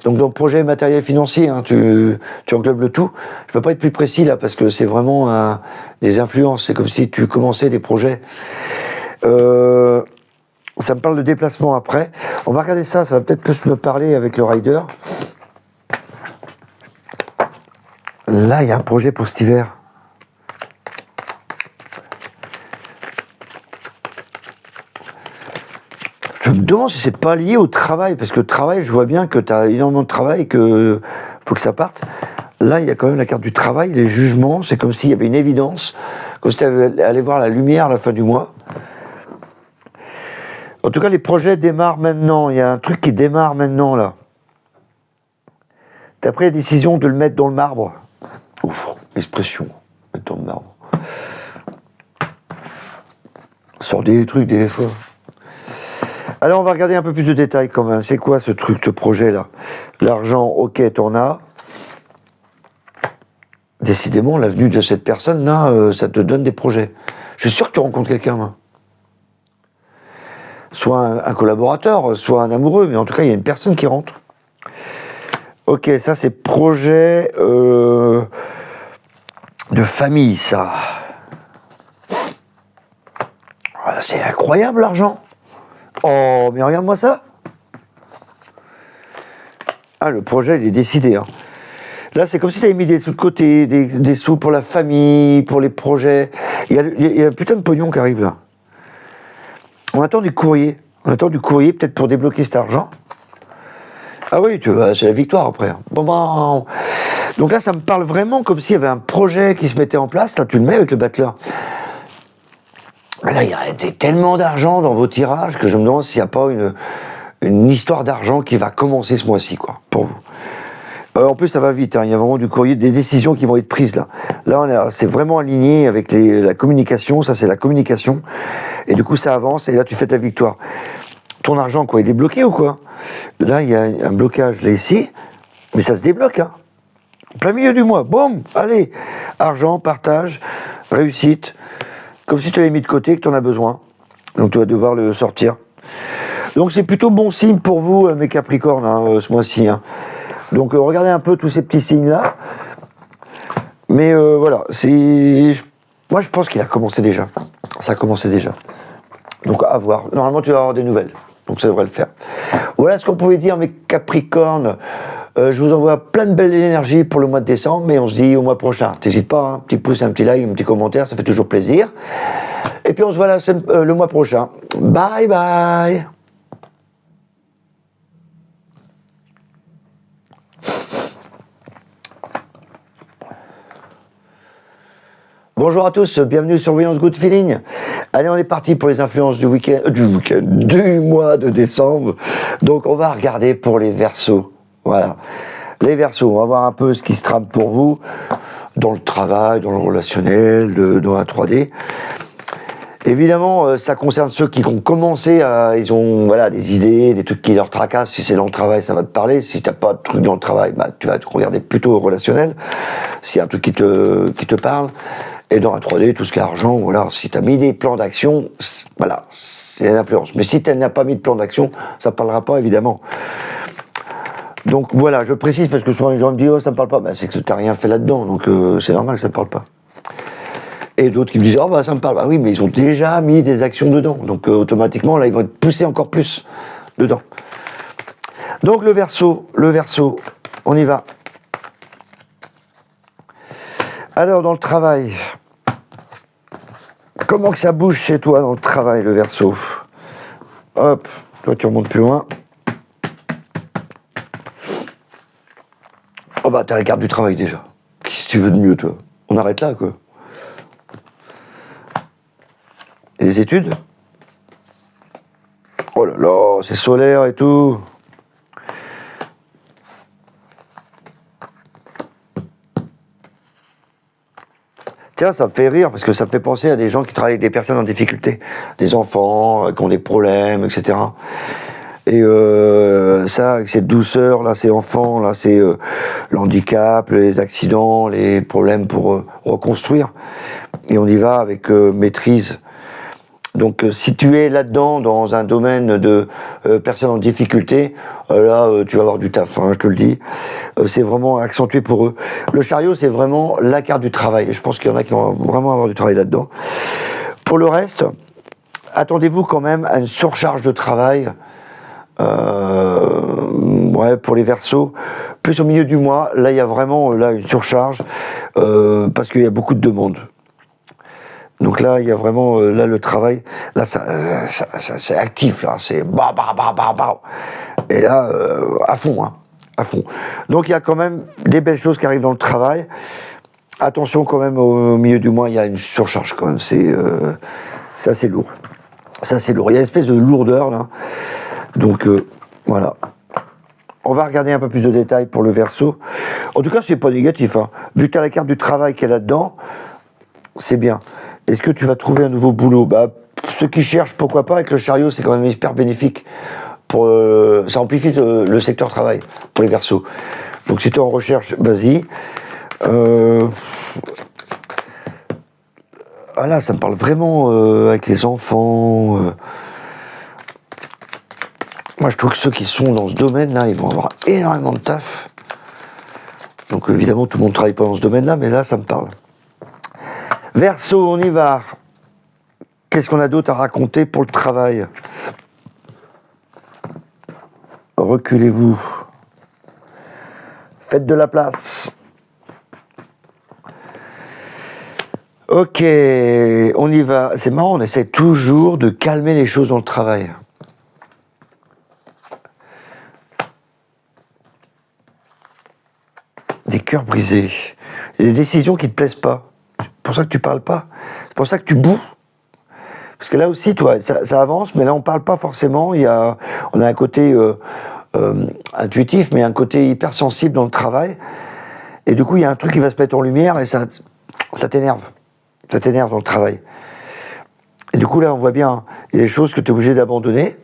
Donc dans le projet matériel financier, hein, tu englobes le tout. Je ne peux pas être plus précis là parce que c'est vraiment des influences. C'est comme si tu commençais des projets. Ça me parle de déplacement après. On va regarder ça, ça va peut-être plus me parler avec le rider. Là, il y a un projet pour cet hiver. Je me demande si c'est pas lié au travail, parce que le travail, je vois bien que tu as énormément de travail et que faut que ça parte. Là, il y a quand même la carte du travail, les jugements, c'est comme s'il y avait une évidence, comme si tu allais voir la lumière à la fin du mois. En tout cas, les projets démarrent maintenant. Il y a un truc qui démarre maintenant, là. Tu as pris la décision de le mettre dans le marbre. Ouf, expression, mettre dans le marbre. Sors des trucs, des fois. Alors, on va regarder un peu plus de détails quand même. C'est quoi ce truc, ce projet-là? L'argent, ok, t'en as. Décidément, l'avenue de cette personne-là, ça te donne des projets. Je suis sûr que tu rencontres quelqu'un, moi. Soit un collaborateur, soit un amoureux, mais en tout cas, il y a une personne qui rentre. Ok, ça, c'est projet de famille, ça. C'est incroyable, l'argent. Oh, mais regarde-moi ça. Ah, le projet, il est décidé. Hein. Là, c'est comme si tu avais mis des sous de côté, des sous pour la famille, pour les projets. Il y a un putain de pognon qui arrive là. On attend du courrier. On attend du courrier peut-être pour débloquer cet argent. Ah oui, c'est la victoire après. Bon. Donc là, ça me parle vraiment comme s'il y avait un projet qui se mettait en place. Là, tu le mets avec le battleur. Là, il y a tellement d'argent dans vos tirages que je me demande s'il n'y a pas une histoire d'argent qui va commencer ce mois-ci, quoi, pour vous. En plus, ça va vite, hein. Il y a vraiment du courrier, des décisions qui vont être prises là. Là, c'est vraiment aligné avec la communication, ça c'est la communication. Et du coup, ça avance et là, tu fais ta victoire. Ton argent, quoi, il est bloqué ou quoi? Là, il y a un blocage là ici, mais ça se débloque, hein. Plein milieu du mois, boum, allez, argent, partage, réussite, comme si tu l'avais mis de côté, que tu en as besoin. Donc, tu vas devoir le sortir. Donc, c'est plutôt bon signe pour vous, mes Capricornes, hein, ce mois-ci, hein. Donc regardez un peu tous ces petits signes-là. Mais voilà, moi je pense qu'il a commencé déjà. Ça a commencé déjà. Donc à voir. Normalement tu vas avoir des nouvelles. Donc ça devrait le faire. Voilà ce qu'on pouvait dire mes Capricornes. Je vous envoie plein de belles énergies pour le mois de décembre. Et on se dit au mois prochain. T'hésites pas, hein, un petit pouce, un petit like, un petit commentaire. Ça fait toujours plaisir. Et puis on se voit le mois prochain. Bye bye. Bonjour à tous, bienvenue sur Voyance Good Feeling. Allez, on est parti pour les influences du mois de décembre. Donc, on va regarder pour les Verseaux. Voilà, les Verseaux. On va voir un peu ce qui se trame pour vous dans le travail, dans le relationnel, dans la 3D. Évidemment, ça concerne ceux qui ont commencé ils ont des idées, des trucs qui leur tracassent. Si c'est dans le travail, ça va te parler. Si t'as pas de trucs dans le travail, tu vas te regarder plutôt au relationnel. S'il y a un truc qui te parle. Et dans la 3D, tout ce qui est argent, voilà, si tu as mis des plans d'action, voilà, c'est l'influence. Mais si tu n'as pas mis de plan d'action, ça ne parlera pas, évidemment. Donc voilà, je précise parce que souvent les gens me disent « Oh, ça ne me parle pas ». C'est que tu n'as rien fait là-dedans, donc c'est normal que ça ne parle pas. Et d'autres qui me disent « Oh, bah ça me parle ». Bah oui, mais ils ont déjà mis des actions dedans. Donc automatiquement, là, ils vont être poussés encore plus dedans. Donc le Verseau, on y va. Alors, dans le travail, comment que ça bouge chez toi dans le travail, le Verseau? Hop, toi tu remontes plus loin. Oh bah, t'as la carte du travail déjà. Qu'est-ce que tu veux de mieux, toi? On arrête là, quoi. Et les études? Oh là là, c'est solaire et tout. Tiens, ça me fait rire parce que ça me fait penser à des gens qui travaillent avec des personnes en difficulté, des enfants qui ont des problèmes, etc. Et ça, avec cette douceur, là, ces enfants, là, c'est le handicap, les accidents, les problèmes pour reconstruire. Et on y va avec maîtrise. Donc, si tu es là-dedans, dans un domaine de personnes en difficulté, là, tu vas avoir du taf, hein, je te le dis. C'est vraiment accentué pour eux. Le chariot, c'est vraiment la carte du travail. Je pense qu'il y en a qui vont vraiment avoir du travail là-dedans. Pour le reste, attendez-vous quand même à une surcharge de travail. Ouais, pour les Verseaux, plus au milieu du mois, là, il y a vraiment là, une surcharge parce qu'il y a beaucoup de demandes. Donc là, il y a vraiment là le travail. Là, c'est actif. Là, c'est bah bah bah bah bah. Et là, à fond, hein, à fond. Donc il y a quand même des belles choses qui arrivent dans le travail. Attention quand même au milieu du mois, il y a une surcharge quand même. Ça, c'est lourd. Ça, c'est lourd. Il y a une espèce de lourdeur là. Donc voilà. On va regarder un peu plus de détails pour le Verseau. En tout cas, c'est pas négatif. Hein. Vu que tu as la carte du travail qui est là-dedans, c'est bien. Est-ce que tu vas trouver un nouveau boulot? Ceux qui cherchent, pourquoi pas, avec le chariot, c'est quand même hyper bénéfique. Ça amplifie le secteur travail pour les Verseaux. Donc si tu es en recherche, vas-y. Là, ça me parle vraiment avec les enfants. Moi, je trouve que ceux qui sont dans ce domaine-là, ils vont avoir énormément de taf. Donc évidemment, tout le monde ne travaille pas dans ce domaine-là, mais là, ça me parle. Verseau, on y va. Qu'est-ce qu'on a d'autre à raconter pour le travail? Reculez-vous. Faites de la place. Ok, on y va. C'est marrant, on essaie toujours de calmer les choses dans le travail. Des cœurs brisés. Il y a des décisions qui ne te plaisent pas. C'est pour ça que tu parles pas. C'est pour ça que tu boues. Parce que là aussi, toi, ça avance, mais là, on parle pas forcément. On a un côté intuitif, mais un côté hypersensible dans le travail. Et du coup, il y a un truc qui va se mettre en lumière et ça t'énerve. Ça t'énerve dans le travail. Et du coup, là, on voit bien, il y a des choses que tu es obligé d'abandonner,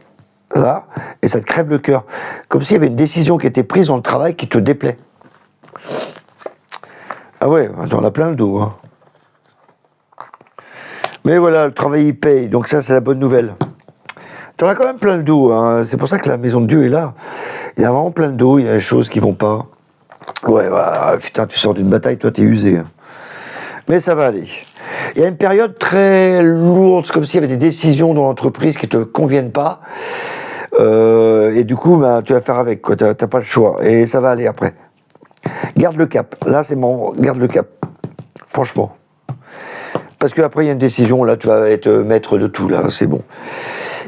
là, et ça te crève le cœur. Comme s'il y avait une décision qui était prise dans le travail qui te déplaît. Ah ouais, t'en as plein le dos. Hein. Mais voilà, le travail, il paye. Donc ça, c'est la bonne nouvelle. T'en as quand même plein le dos. Hein. C'est pour ça que la maison de Dieu est là. Il y a vraiment plein de dos. Il y a des choses qui vont pas. Ouais, putain, tu sors d'une bataille, toi, t'es usé. Hein. Mais ça va aller. Il y a une période très lourde. C'est comme s'il y avait des décisions dans l'entreprise qui te conviennent pas. Et du coup, tu vas faire avec. Quoi. T'as pas le choix. Et ça va aller après. Garde le cap. Là, c'est mon... Garde le cap. Franchement. Parce qu'après, il y a une décision. Là, tu vas être maître de tout. Là, c'est bon.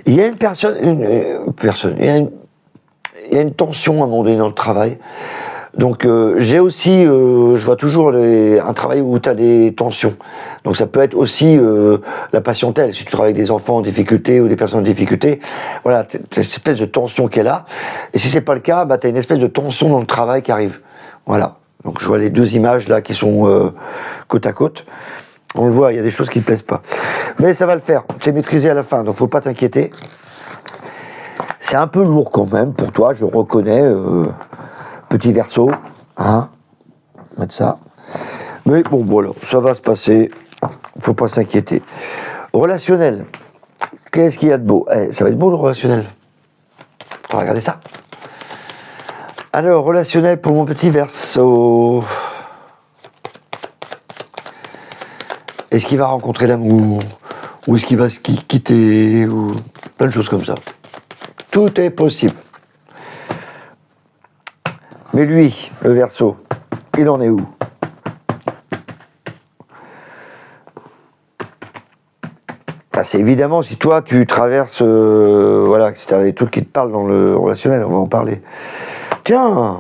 Il y a une personne... il y a une tension à un moment donné dans le travail. Donc, j'ai aussi... je vois toujours un travail où tu as des tensions. Donc, ça peut être aussi la patientèle. Si tu travailles avec des enfants en difficulté ou des personnes en difficulté, voilà, tu as cette espèce de tension qui est là. Et si c'est pas le cas, tu as une espèce de tension dans le travail qui arrive. Voilà. Donc je vois les deux images là qui sont côte à côte. On le voit, il y a des choses qui ne plaisent pas. Mais ça va le faire. C'est maîtrisé à la fin, donc faut pas t'inquiéter. C'est un peu lourd quand même pour toi, je reconnais. Petit Verseau, hein. Mettre ça. Mais bon, voilà, ça va se passer. Faut pas s'inquiéter. Relationnel. Qu'est-ce qu'il y a de beau? Ça va être beau le relationnel. On va regarder ça. Alors, relationnel pour mon petit Verseau. Est-ce qu'il va rencontrer l'amour? Ou est-ce qu'il va se quitter? Ou plein de choses comme ça. Tout est possible. Mais lui, le Verseau, il en est où? C'est évidemment si toi tu traverses, voilà, si tu as des trucs qui te parlent dans le relationnel, on va en parler. Tiens!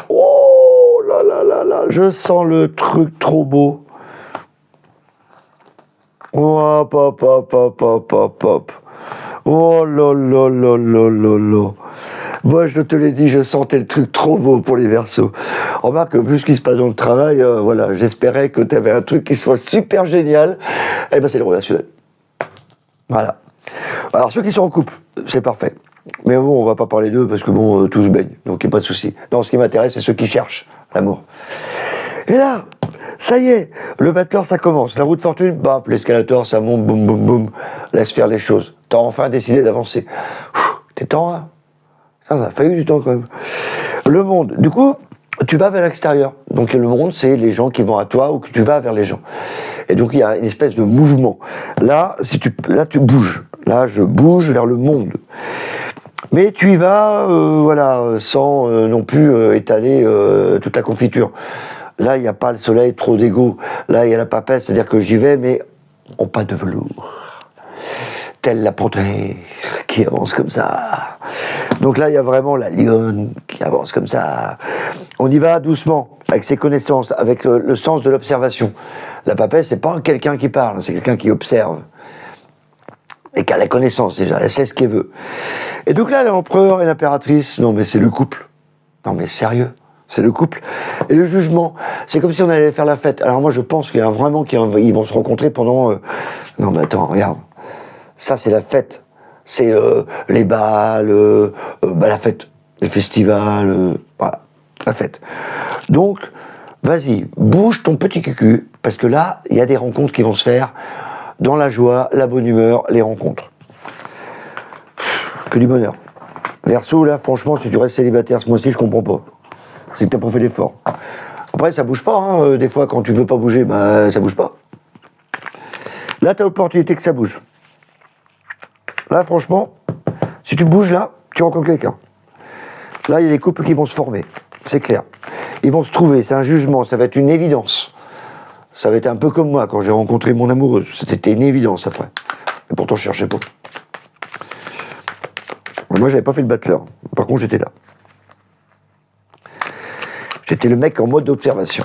Oh là là là là, je sens le truc trop beau. Hop, hop, hop, hop, hop, hop, hop. Oh là là là là là là. Moi, je te l'ai dit, je sentais le truc trop beau pour les Verseaux. Remarque, vu ce qui se passe dans le travail, voilà, j'espérais que tu avais un truc qui soit super génial. Eh ben, c'est le relationnel. Voilà. Alors, ceux qui sont en couple, c'est parfait. Mais bon, on va pas parler d'eux parce que bon, tous se baignent, donc il n'y a pas de souci. Non, ce qui m'intéresse, c'est ceux qui cherchent l'amour. Et là, ça y est, le battleur, ça commence. La roue de fortune, bam, l'escalator, ça monte, boum, boum, boum. Laisse faire les choses. T'as enfin décidé d'avancer. T'es temps, hein? Ça a fallu du temps quand même. Le monde, du coup, tu vas vers l'extérieur. Donc le monde, c'est les gens qui vont à toi ou que tu vas vers les gens. Et donc il y a une espèce de mouvement. Là, là tu bouges. Là, je bouge vers le monde. Mais tu y vas, voilà, sans non plus étaler toute la confiture. Là, il n'y a pas le soleil, trop d'ego. Là, il y a la papesse, c'est-à-dire que j'y vais, mais en pas de velours. Telle la panthère qui avance comme ça. Donc là, il y a vraiment la lionne qui avance comme ça. On y va doucement, avec ses connaissances, avec le sens de l'observation. La papesse, c'est pas quelqu'un qui parle, c'est quelqu'un qui observe. Et qui a la connaissance déjà, elle sait ce qu'elle veut. Et donc là, l'empereur et l'impératrice, non mais c'est le couple. Non mais sérieux, c'est le couple. Et le jugement, c'est comme si on allait faire la fête. Alors moi, je pense qu'il y a vraiment qu'ils vont se rencontrer pendant... Non mais attends, regarde. Ça, c'est la fête. C'est les balles, la fête, les festivals, voilà, la fête. Donc, vas-y, bouge ton petit cucu, parce que là, il y a des rencontres qui vont se faire dans la joie, la bonne humeur, les rencontres. Que du bonheur. Verseau, là, franchement, si tu restes célibataire ce mois-ci, je comprends pas. C'est que t'as pas fait d'effort. Après, ça bouge pas, hein. Des fois, quand tu veux pas bouger, bah, ça bouge pas. Là, t'as l'opportunité que ça bouge. Là, franchement, si tu bouges là, tu rencontres quelqu'un. Là, il y a des couples qui vont se former, c'est clair. Ils vont se trouver, c'est un jugement, ça va être une évidence. Ça va être un peu comme moi quand j'ai rencontré mon amoureuse. C'était une évidence après. Et pourtant, je cherchais pas. Moi, j'avais pas fait le battleur. Par contre, j'étais là. J'étais le mec en mode d'observation.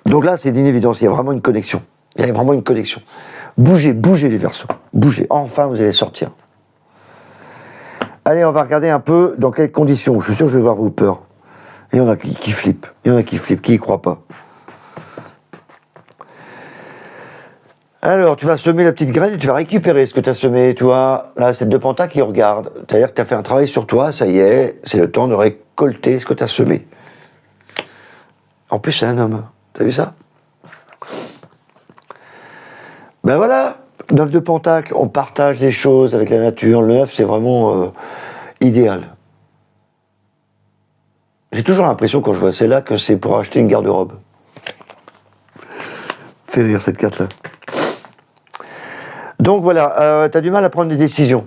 Donc là, c'est une évidence. Il y a vraiment une connexion. Il y a vraiment une connexion. Bougez, bougez les Verseaux. Bougez. Enfin, vous allez sortir. Allez, on va regarder un peu dans quelles conditions. Je suis sûr que je vais voir vos peurs. Il y en a qui flippent. Il y en a qui flippent, qui y croient pas. Alors, tu vas semer la petite graine et tu vas récupérer ce que tu as semé, tu vois. Là, c'est 2 pentacles qui regardent. C'est-à-dire que tu as fait un travail sur toi, ça y est, c'est le temps de récolter ce que tu as semé. En plus, c'est un homme. T'as vu ça? Ben voilà, 9 de pentacles, on partage des choses avec la nature. Le 9, c'est vraiment idéal. J'ai toujours l'impression, quand je vois celle-là, que c'est pour acheter une garde-robe. Fais rire cette carte-là. Donc voilà, tu as du mal à prendre des décisions.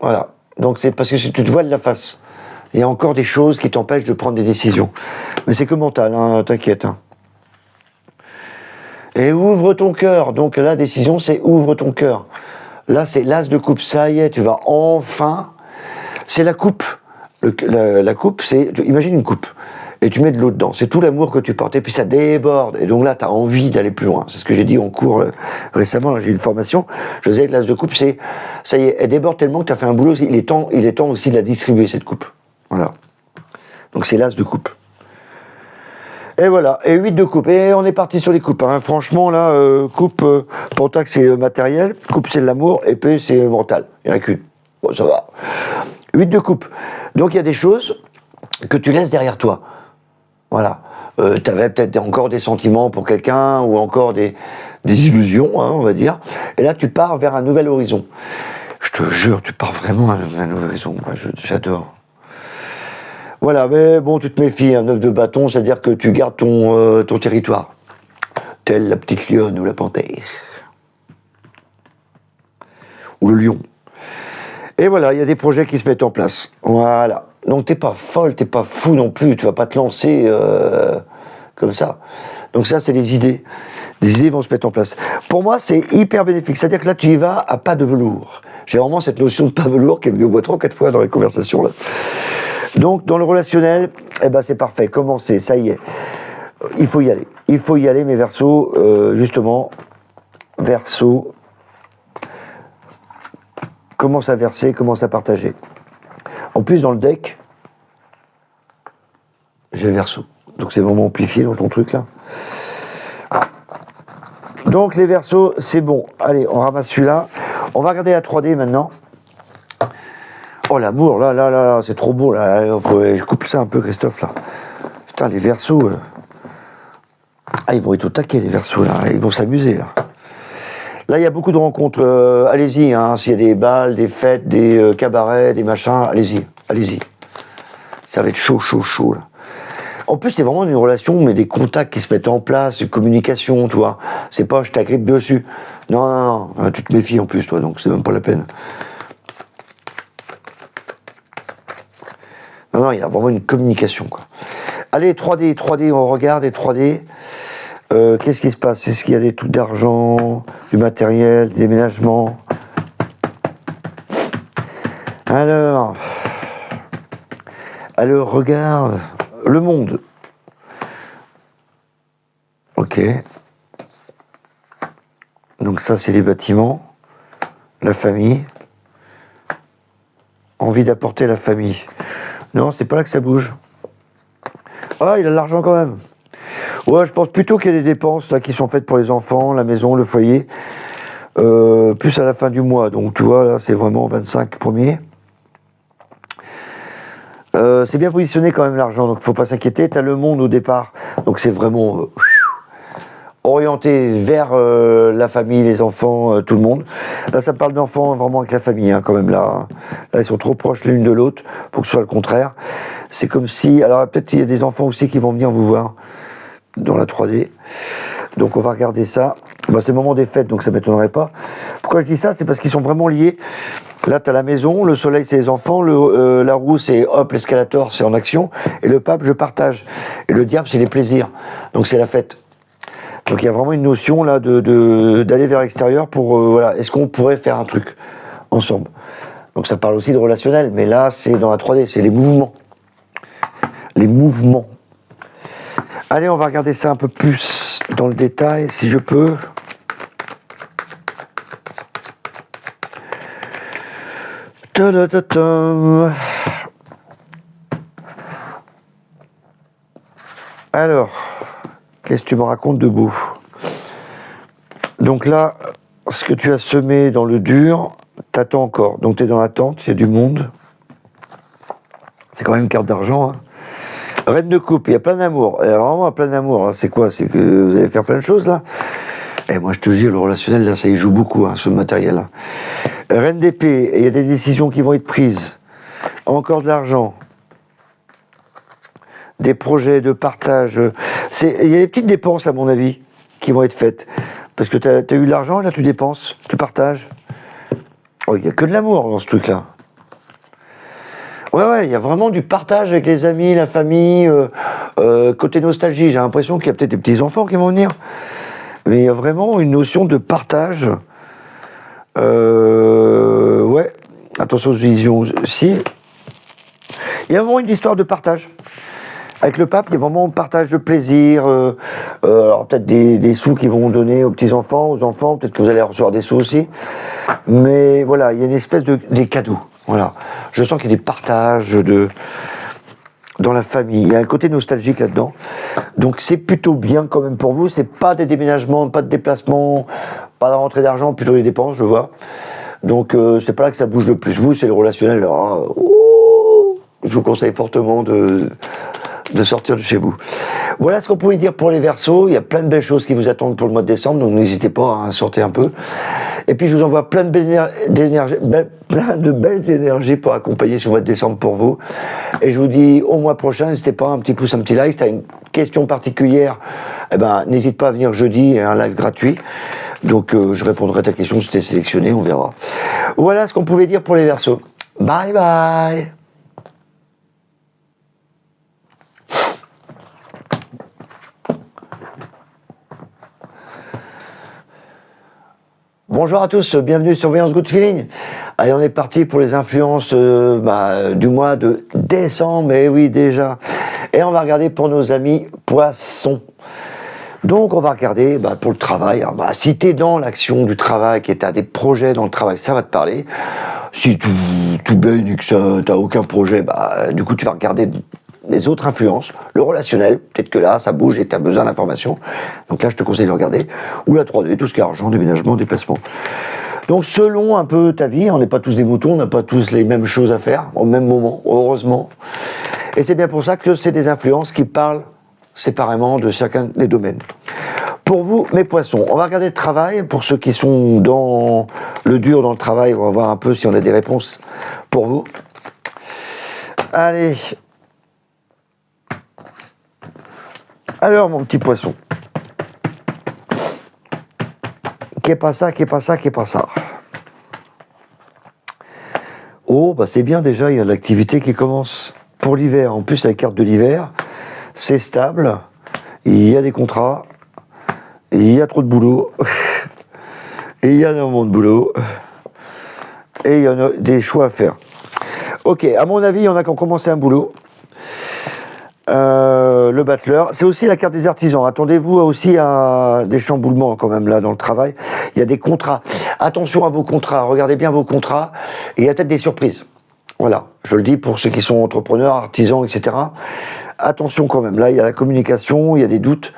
Voilà. Donc c'est parce que tu te voiles la face. Il y a encore des choses qui t'empêchent de prendre des décisions. Mais c'est que mental, hein, t'inquiète. Hein. Et ouvre ton cœur. Donc la décision, c'est ouvre ton cœur. Là, c'est l'as de coupe. Ça y est, tu vas enfin... C'est la coupe. La coupe, c'est... Imagine une coupe. Et tu mets de l'eau dedans. C'est tout l'amour que tu portes. Et puis ça déborde. Et donc là, tu as envie d'aller plus loin. C'est ce que j'ai dit en cours récemment. Là, j'ai eu une formation. Je disais que l'as de coupe, c'est... Ça y est, elle déborde tellement que tu as fait un boulot. Il est temps aussi de la distribuer, cette coupe. Voilà. Donc c'est l'as de coupe. Et voilà. Et 8 de coupe. Et on est parti sur les coupes. Hein. Franchement, là, coupe, pentacle, c'est matériel. Coupe, c'est de l'amour. Épée, c'est mental. Il n'y en a qu'une. Bon, ça va. 8 de coupe. Donc il y a des choses que tu laisses derrière toi. Voilà. Tu avais peut-être encore des sentiments pour quelqu'un ou encore des illusions, hein, on va dire. Et là, tu pars vers un nouvel horizon. Je te jure, tu pars vraiment vers un nouvel horizon. Moi, j'adore. Voilà, mais bon, tu te méfies. Un 9 de bâton, c'est-à-dire que tu gardes ton territoire. Telle la petite lionne ou la panthère. Ou le lion. Et voilà, il y a des projets qui se mettent en place. Voilà. Donc t'es pas folle, t'es pas fou non plus, tu vas pas te lancer comme ça. Donc ça, c'est les idées. Les idées vont se mettre en place. Pour moi, c'est hyper bénéfique. C'est-à-dire que là, tu y vas à pas de velours. J'ai vraiment cette notion de pas velours qui est venue au bout 3 ou 4 fois dans les conversations là. Donc dans le relationnel, eh ben c'est parfait. Commencez, ça y est. Il faut y aller. Il faut y aller, mes Verseaux, justement. Verseaux. Commence à verser, commence à partager. en plus, dans le deck, j'ai le Verseau. Donc c'est vraiment amplifié dans ton truc là. Donc les Verseaux, c'est bon. Allez, on ramasse celui-là. On va regarder la 3D maintenant. Oh l'amour, là, c'est trop beau là. Je coupe ça un peu, Christophe là. Putain, les Verseaux. Ah, ils vont être au taquet, les Verseaux là. Ils vont s'amuser là. Là, il y a beaucoup de rencontres. Allez-y, hein. S'il y a des balles, des fêtes, des cabarets, des machins, allez-y. Ça va être chaud là. En plus, c'est vraiment une relation, mais des contacts qui se mettent en place, une communication, tu vois. C'est pas je t'agrippe dessus. Non, tu te méfies en plus, toi, donc c'est même pas la peine. Non, il y a vraiment une communication, quoi. Allez, 3D, on regarde, et 3D. Qu'est-ce qui se passe? Est-ce qu'il y a des trucs d'argent, du matériel, des déménagements? Alors, regarde, le monde. Ok. Donc ça, c'est les bâtiments, la famille. Envie d'apporter la famille. Non, c'est pas là que ça bouge. Ah, il a de l'argent quand même. Ouais, je pense plutôt qu'il y a des dépenses là, qui sont faites pour les enfants, la maison, le foyer. Plus à la fin du mois. Donc tu vois, là, c'est vraiment 25 premiers. C'est bien positionné quand même l'argent, donc faut pas s'inquiéter. Tu as le monde au départ, donc c'est vraiment orienté vers la famille, les enfants, tout le monde. Là, ça parle d'enfants vraiment avec la famille, hein, quand même. Là, ils sont trop proches l'une de l'autre pour que ce soit le contraire. C'est comme si... Alors, peut-être il y a des enfants aussi qui vont venir vous voir dans la 3D. Donc, on va regarder ça. Bah, c'est le moment des fêtes, donc ça ne m'étonnerait pas. Pourquoi je dis ça? C'est parce qu'ils sont vraiment liés. Là, tu as la maison, le soleil, c'est les enfants, la roue, c'est hop, l'escalator, c'est en action, et le pape, je partage. Et le diable, c'est les plaisirs. Donc, c'est la fête. Donc, il y a vraiment une notion là d'aller vers l'extérieur pour, voilà, est-ce qu'on pourrait faire un truc ensemble? Donc, ça parle aussi de relationnel, mais là, c'est dans la 3D, c'est les mouvements. Les mouvements. Allez, on va regarder ça un peu plus dans le détail, si je peux. Alors, qu'est-ce que tu me racontes de beau? Donc là, ce que tu as semé dans le dur, t'attends encore. Donc tu es dans l'attente, il y a du monde. C'est quand même une carte d'argent. Hein. Reine de coupe, il y a plein d'amour. Il y a vraiment plein d'amour. C'est quoi? C'est que vous allez faire plein de choses là? Et moi je te dis, le relationnel là, ça y joue beaucoup, hein, ce matériel là. Reine d'épée, il y a des décisions qui vont être prises. Encore de l'argent. Des projets de partage. Il y a des petites dépenses, à mon avis, qui vont être faites. Parce que tu as eu de l'argent, et là tu dépenses, tu partages. Oh, il n'y a que de l'amour dans ce truc-là. Ouais, il y a vraiment du partage avec les amis, la famille. Côté nostalgie, j'ai l'impression qu'il y a peut-être des petits-enfants qui vont venir. Mais il y a vraiment une notion de partage. Ouais, attention aux visions. Si. Il y a vraiment une histoire de partage. Avec le pape, il y a vraiment un partage de plaisir. Alors peut-être des sous qu'ils vont donner aux petits-enfants, aux enfants. Peut-être que vous allez recevoir des sous aussi. Mais voilà, il y a une espèce des cadeaux. Voilà. Je sens qu'il y a des partages dans la famille. Il y a un côté nostalgique là-dedans. Donc c'est plutôt bien quand même pour vous. C'est pas des déménagements, pas de déplacements, pas de rentrée d'argent, plutôt des dépenses, je vois. Donc c'est pas là que ça bouge le plus. Vous, c'est le relationnel. Alors, je vous conseille fortement de sortir de chez vous. Voilà ce qu'on pouvait dire pour les Verseaux. Il y a plein de belles choses qui vous attendent pour le mois de décembre, donc n'hésitez pas à sortir un peu. Et puis je vous envoie plein de belles énergies pour accompagner ce mois de décembre pour vous. Et je vous dis au mois prochain, n'hésitez pas, un petit pouce, un petit like. Si tu as une question particulière, n'hésite pas à venir jeudi, un live gratuit. Donc je répondrai à ta question si tu es sélectionné, on verra. Voilà ce qu'on pouvait dire pour les Verseaux. Bye bye. Bonjour à tous, bienvenue sur Voyance Good Feeling. Allez, on est parti pour les influences du mois de décembre, et oui déjà. Et on va regarder pour nos amis poissons. Donc on va regarder pour le travail. Si tu es dans l'action du travail, que tu as des projets dans le travail, ça va te parler. Si tout baigne et que tu n'as aucun projet, du coup tu vas regarder les autres influences, le relationnel, peut-être que là ça bouge et tu as besoin d'informations. Donc là je te conseille de regarder. Ou la 3D, tout ce qui est argent, déménagement, déplacement. Donc selon un peu ta vie, on n'est pas tous des moutons, on n'a pas tous les mêmes choses à faire au même moment, heureusement. Et c'est bien pour ça que c'est des influences qui parlent séparément de chacun des domaines. Pour vous, mes poissons, on va regarder le travail. Pour ceux qui sont dans le dur, dans le travail, on va voir un peu si on a des réponses pour vous. Allez. Alors, mon petit poisson. Qu'est pas ça, qu'est pas ça, qu'est pas ça. Oh, c'est bien déjà, il y a de l'activité qui commence pour l'hiver. En plus, la carte de l'hiver, c'est stable, il y a des contrats, il y a trop de boulot, et il y a énormément de boulot, et il y en a des choix à faire. Ok, à mon avis, il y en a qui ont commencé un boulot. Le battleur, c'est aussi la carte des artisans. Attendez-vous aussi à des chamboulements quand même là dans le travail. Il y a des contrats. Attention à vos contrats, regardez bien vos contrats, et il y a peut-être des surprises. Voilà, je le dis pour ceux qui sont entrepreneurs, artisans, etc. Attention quand même, là il y a la communication, il y a des doutes.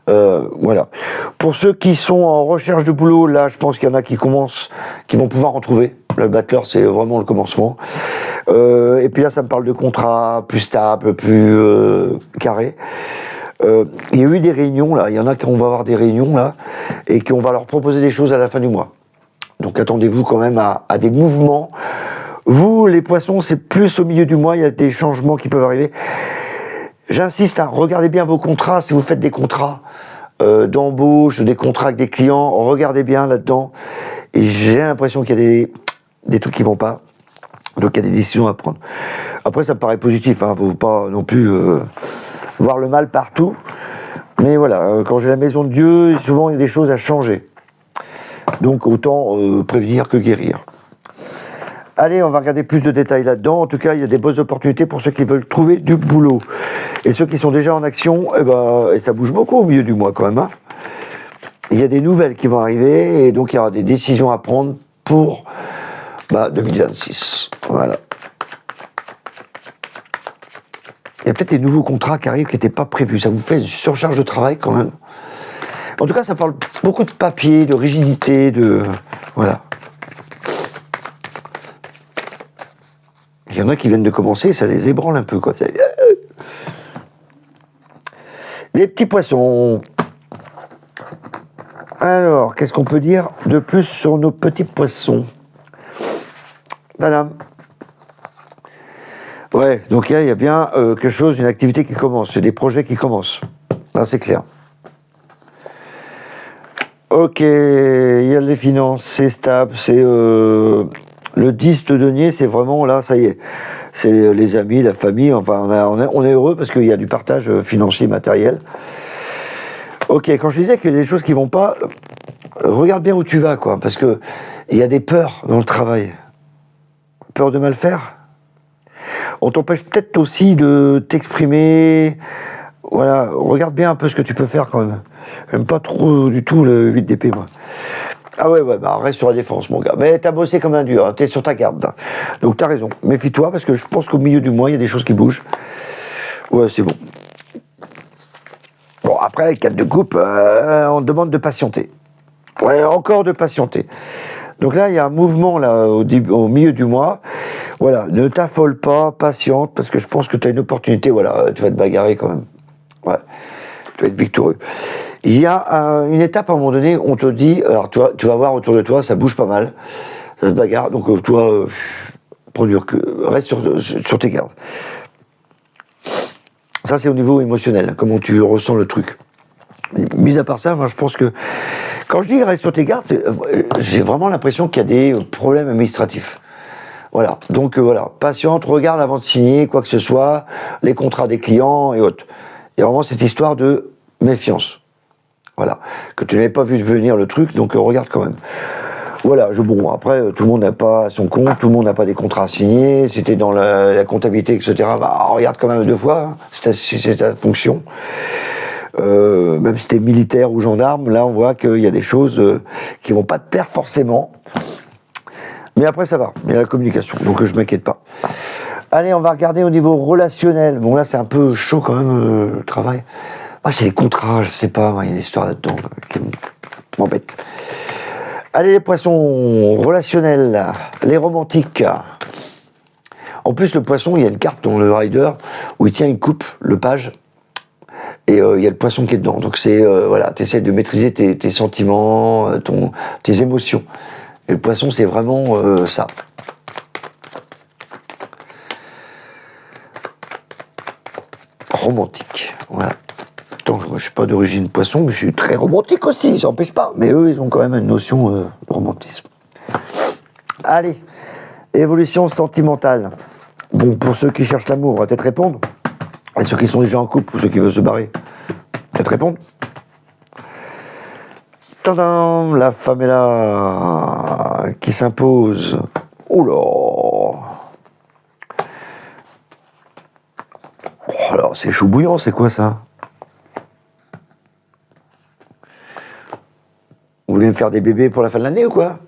Voilà. Pour ceux qui sont en recherche de boulot, là je pense qu'il y en a qui commencent, qui vont pouvoir en trouver. Le battleur, c'est vraiment le commencement. Et puis là, ça me parle de contrats plus stables, plus carrés. Il y a eu des réunions, là. Il y en a qui on va avoir des réunions, là, et qu'on va leur proposer des choses à la fin du mois. Donc attendez-vous quand même à des mouvements. Vous, les poissons, c'est plus au milieu du mois, il y a des changements qui peuvent arriver. J'insiste, regardez bien vos contrats. Si vous faites des contrats d'embauche, des contrats avec des clients, regardez bien là-dedans. Et j'ai l'impression qu'il y a des trucs qui vont pas. Donc il y a des décisions à prendre. Après, ça me paraît positif, faut pas non plus voir le mal partout. Mais voilà, quand j'ai la maison de Dieu, souvent il y a des choses à changer. Donc autant prévenir que guérir. Allez, on va regarder plus de détails là-dedans. En tout cas, il y a des bonnes opportunités pour ceux qui veulent trouver du boulot. Et ceux qui sont déjà en action, et ça bouge beaucoup au milieu du mois quand même. Il y a des nouvelles qui vont arriver, et donc il y aura des décisions à prendre pour 2026. Voilà. Il y a peut-être des nouveaux contrats qui arrivent qui n'étaient pas prévus. Ça vous fait une surcharge de travail quand même. En tout cas, ça parle beaucoup de papier, de rigidité, voilà. Il y en a qui viennent de commencer, ça les ébranle un peu, quoi. Les petits poissons. Alors, qu'est-ce qu'on peut dire de plus sur nos petits poissons? Madame. Ouais, donc il y a bien quelque chose, une activité qui commence, c'est des projets qui commencent. Là, c'est clair. Ok, il y a les finances, c'est stable, c'est le 10 de denier, c'est vraiment là, ça y est. C'est les amis, la famille, enfin on est heureux parce qu'il y a du partage financier, matériel. Ok, quand je disais qu'il y a des choses qui vont pas, regarde bien où tu vas, quoi, parce que il y a des peurs dans le travail. Peur de mal faire. On t'empêche peut-être aussi de t'exprimer. Voilà, regarde bien un peu ce que tu peux faire quand même. J'aime pas trop du tout le 8 d'épée, moi. Ah ouais, reste sur la défense, mon gars. Mais t'as bossé comme un dur, t'es sur ta garde. Donc t'as raison. Méfie-toi, parce que je pense qu'au milieu du mois, il y a des choses qui bougent. Ouais, c'est bon. Bon, après, 4 de coupe, on te demande de patienter. Ouais, encore de patienter. Donc là, il y a un mouvement là au milieu du mois. Voilà, ne t'affole pas, patiente, parce que je pense que tu as une opportunité. Voilà, tu vas te bagarrer quand même. Ouais, tu vas être victorieux. Il y a une étape à un moment donné, on te dit, alors tu vas voir autour de toi, ça bouge pas mal, ça se bagarre. Donc toi, prends du recul, reste sur tes gardes. Ça, c'est au niveau émotionnel, comment tu ressens le truc. Mis à part ça, moi je pense que quand je dis reste sur tes gardes, j'ai vraiment l'impression qu'il y a des problèmes administratifs. Voilà, donc voilà, patiente, regarde avant de signer quoi que ce soit, les contrats des clients et autres. Il y a vraiment cette histoire de méfiance. Voilà, que tu n'avais pas vu venir le truc, donc regarde quand même. Voilà, bon, après, tout le monde n'a pas son compte, tout le monde n'a pas des contrats à signer, c'était dans la comptabilité, etc. Regarde quand même 2 fois, si c'est ta fonction. même si t'es militaire ou gendarme, là on voit qu'il y a des choses qui vont pas te plaire forcément. Mais après ça va, il y a la communication, donc je m'inquiète pas. Allez, on va regarder au niveau relationnel. Bon là c'est un peu chaud quand même le travail. Ah, c'est les contrats, je sais pas, il y a une histoire là-dedans qui m'embête. Allez les poissons relationnels, les romantiques. En plus le poisson, il y a une carte dans le rider où il tient une coupe, le page. Et il y a le poisson qui est dedans. Donc c'est, voilà, tu essaies de maîtriser tes sentiments, tes émotions. Et le poisson, c'est vraiment ça. Romantique, voilà. Attends, moi, je suis pas d'origine poisson, mais je suis très romantique aussi, ça n'empêche pas. Mais eux, ils ont quand même une notion de romantisme. Allez, évolution sentimentale. Bon, pour ceux qui cherchent l'amour, on va peut-être répondre. Et ceux qui sont déjà en couple ou ceux qui veulent se barrer, peut-être répondre. Tadam, la femme est là, qui s'impose. Oula. Oh, alors, c'est chaud bouillant, c'est quoi ça? Vous voulez me faire des bébés pour la fin de l'année ou quoi?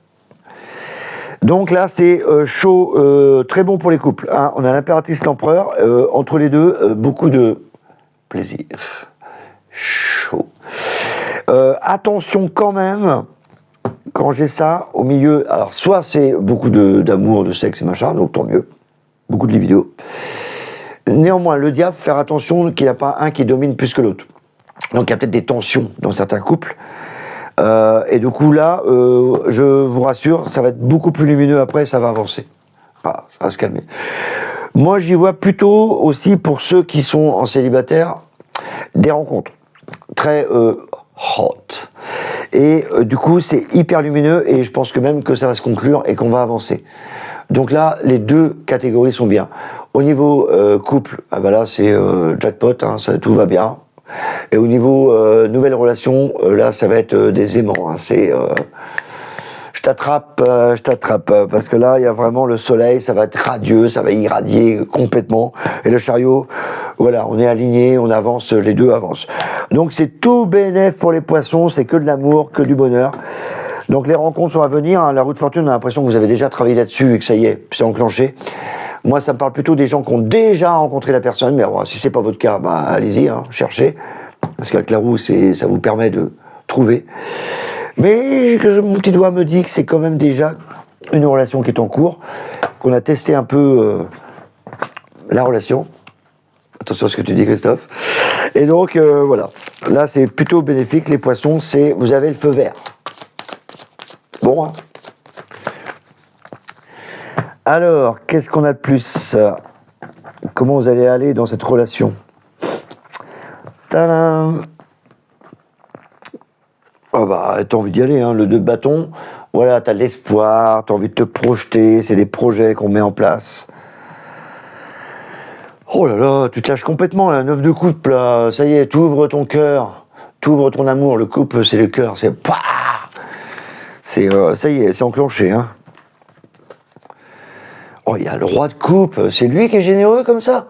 Donc là, c'est chaud, très bon pour les couples. Hein. On a l'impératrice, l'empereur. Entre les deux, beaucoup de plaisir. Chaud. Attention quand même, quand j'ai ça au milieu, alors soit c'est beaucoup d'amour, de sexe et machin, donc tant mieux, beaucoup de libido. Néanmoins, le diable, faire attention qu'il n'y a pas un qui domine plus que l'autre. Donc il y a peut-être des tensions dans certains couples. Et du coup là, je vous rassure, ça va être beaucoup plus lumineux après, ça va avancer. Ah, ça va se calmer. Moi j'y vois plutôt aussi pour ceux qui sont en célibataire, des rencontres très hot. Et du coup c'est hyper lumineux et je pense que même que ça va se conclure et qu'on va avancer. Donc là, les deux catégories sont bien. Au niveau couple, ah bah là c'est jackpot, hein, tout va bien. Et au niveau nouvelle relation, là ça va être des aimants. Hein, c'est je t'attrape, parce que là il y a vraiment le soleil, ça va être radieux, ça va irradier complètement. Et le chariot, voilà, on est aligné, on avance, les deux avancent. Donc c'est tout bénef pour les poissons, c'est que de l'amour, que du bonheur. Donc les rencontres sont à venir. Hein. La roue de fortune, on a l'impression que vous avez déjà travaillé là-dessus et que ça y est, c'est enclenché. Moi, ça me parle plutôt des gens qui ont déjà rencontré la personne, mais bon, si c'est pas votre cas, bah, allez-y, hein, cherchez. Parce qu'avec la roue, ça vous permet de trouver. Mais mon petit doigt me dit que c'est quand même déjà une relation qui est en cours, qu'on a testé un peu la relation. Attention à ce que tu dis, Christophe. Et donc, voilà. Là, c'est plutôt bénéfique. Les poissons, vous avez le feu vert. Bon, hein. Alors, qu'est-ce qu'on a de plus? Comment vous allez aller dans cette relation? Tadam! Oh bah, t'as envie d'y aller, hein, le 2 de bâton. Voilà, t'as de l'espoir, t'as envie de te projeter, c'est des projets qu'on met en place. Oh là là, tu te lâches complètement, là, 9 de coupe, là, ça y est, t'ouvres ton cœur, t'ouvres ton amour, le couple, c'est le cœur, c'est pas. Ça y est, c'est enclenché, hein. Oh, il y a le roi de coupe, c'est lui qui est généreux comme ça.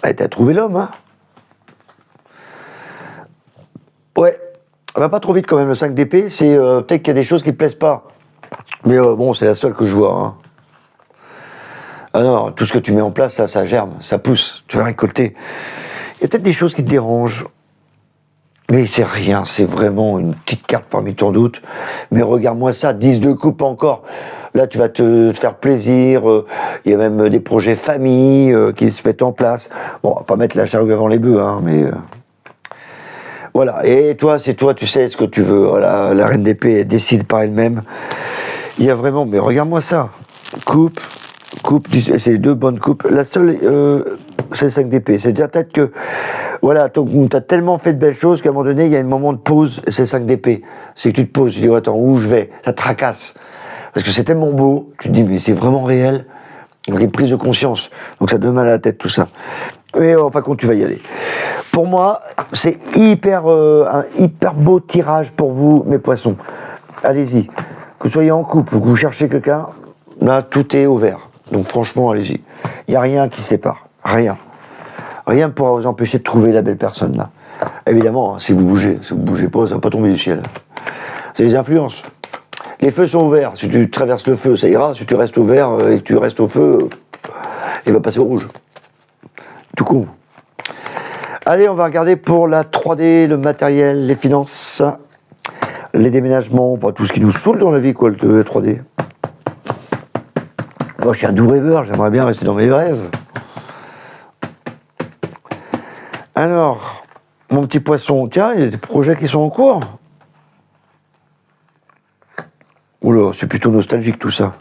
Eh, t'as trouvé l'homme, hein. Ouais, va pas trop vite quand même, le 5 d'épée, c'est peut-être qu'il y a des choses qui te plaisent pas. Mais bon, c'est la seule que je vois, hein. Ah non, tout ce que tu mets en place, ça germe, ça pousse, tu vas récolter. Il y a peut-être des choses qui te dérangent. Mais c'est rien, c'est vraiment une petite carte parmi tant d'autres. Mais regarde-moi ça, 10 de coupe encore. Là, tu vas te faire plaisir. Il y a même des projets famille qui se mettent en place. Bon, on va pas mettre la charrue avant les bœufs, hein, mais... Voilà, et toi, c'est toi, tu sais ce que tu veux. Voilà, la reine d'épée, elle décide par elle-même. Il y a vraiment... Mais regarde-moi ça. Coupe, c'est les deux bonnes coupes. La seule, c'est le 5 d'épée. C'est-à-dire peut-être que... Voilà, tu as tellement fait de belles choses qu'à un moment donné, il y a un moment de pause, et c'est le 5 d'épée. C'est que tu te poses, tu dis, oh, attends, où je vais? Ça te tracasse. Parce que c'est tellement beau, tu te dis, mais c'est vraiment réel. Donc il y a une prise de conscience. Donc ça te donne mal à la tête, tout ça. Mais enfin, quand tu vas y aller. Pour moi, c'est un hyper beau tirage pour vous, mes poissons. Allez-y. Que vous soyez en couple ou que vous cherchez quelqu'un, là, tout est au vert. Donc franchement, allez-y. Il n'y a rien qui sépare. Rien. Rien ne pourra vous empêcher de trouver la belle personne, là. Évidemment, hein, si vous bougez pas, ça va pas tomber du ciel. C'est les influences. Les feux sont ouverts. Si tu traverses le feu, ça ira. Si tu restes au vert et que tu restes au feu, il va passer au rouge. Tout con. Allez, on va regarder pour la 3D, le matériel, les finances, les déménagements, enfin, tout ce qui nous saoule dans la vie, quoi, le 3D. Moi, je suis un doux rêveur, j'aimerais bien rester dans mes rêves. Alors, mon petit poisson, tiens, il y a des projets qui sont en cours. Oula, c'est plutôt nostalgique tout ça.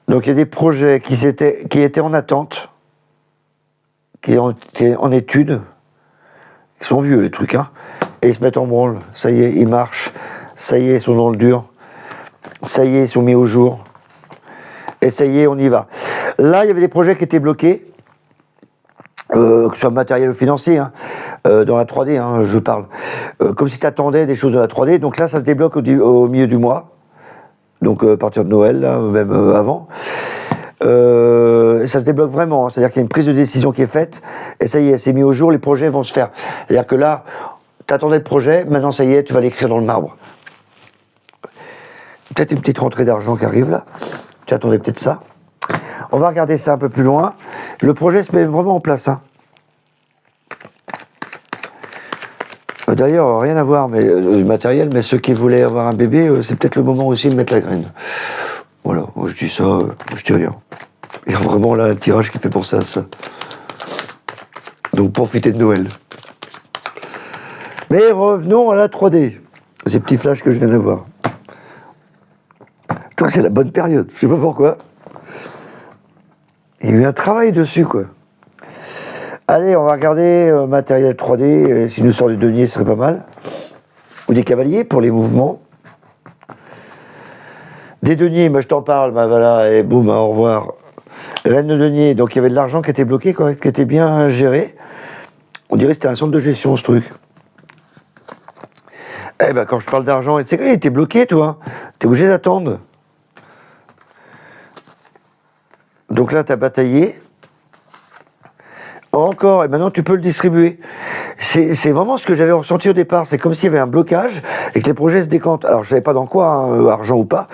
Donc il y a des projets qui étaient en attente, qui étaient en étude, qui sont vieux les trucs, hein, et ils se mettent en branle. Ça y est, ils marchent. Ça y est, ils sont dans le dur. Ça y est, ils sont mis au jour. Et ça y est, on y va. Là, il y avait des projets qui étaient bloqués, que ce soit matériel ou financier, hein, dans la 3D, hein, je parle. Comme si tu attendais des choses de la 3D. Donc là, ça se débloque au milieu du mois. Donc à partir de Noël, là, même avant. Ça se débloque vraiment, hein, c'est-à-dire qu'il y a une prise de décision qui est faite, et ça y est, c'est mis au jour, les projets vont se faire. C'est-à-dire que là, tu attendais le projet, maintenant ça y est, tu vas l'écrire dans le marbre. Peut-être une petite rentrée d'argent qui arrive là, tu attendais peut-être ça. On va regarder ça un peu plus loin. Le projet se met vraiment en place. Hein. D'ailleurs, rien à voir, mais du matériel, mais ceux qui voulaient avoir un bébé, c'est peut-être le moment aussi de mettre la graine. Voilà, moi je dis ça, je dis rien. Il y a vraiment là un tirage qui fait penser à ça. Donc profitez de Noël. Mais revenons à la 3D. Ces petits flashs que je viens d'avoir. Donc c'est la bonne période, je sais pas pourquoi. Il y a eu un travail dessus, quoi. Allez, on va regarder matériel 3D. S'il nous sort du denier, ce serait pas mal. Ou des cavaliers pour les mouvements. Des deniers, moi je t'en parle, bah voilà, et boum, au revoir. Reine de denier, donc il y avait de l'argent qui était bloqué, quoi, qui était bien géré. On dirait que c'était un centre de gestion, ce truc. Eh ben, quand je parle d'argent, tu sais qu'il était bloqué, toi. T'es obligé d'attendre. Donc là, t'as bataillé. Encore, et maintenant tu peux le distribuer. C'est vraiment ce que j'avais ressenti au départ. C'est comme s'il y avait un blocage et que les projets se décantent. Alors je ne savais pas dans quoi, hein, argent ou pas.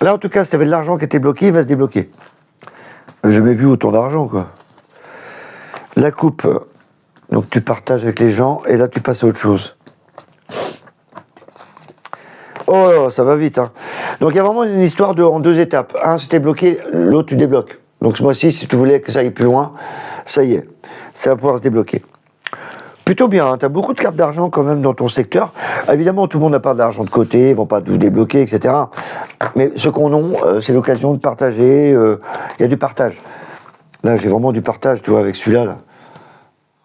Là en tout cas, si tu avais de l'argent qui était bloqué, il va se débloquer. J'ai jamais vu autant d'argent, quoi. La coupe, donc tu partages avec les gens et là tu passes à autre chose. Oh, ça va vite, hein. Donc il y a vraiment une histoire en 2 étapes. Un, c'était bloqué, l'autre tu débloques. Donc ce mois-ci, si tu voulais que ça aille plus loin, ça y est, ça va pouvoir se débloquer. Plutôt bien, hein, tu as beaucoup de cartes d'argent quand même dans ton secteur. Évidemment, tout le monde n'a pas de l'argent de côté, ils ne vont pas tout débloquer, etc. Mais ceux qu'on a, c'est l'occasion de partager. Il y a du partage. Là, j'ai vraiment du partage, tu vois, avec celui-là. Là.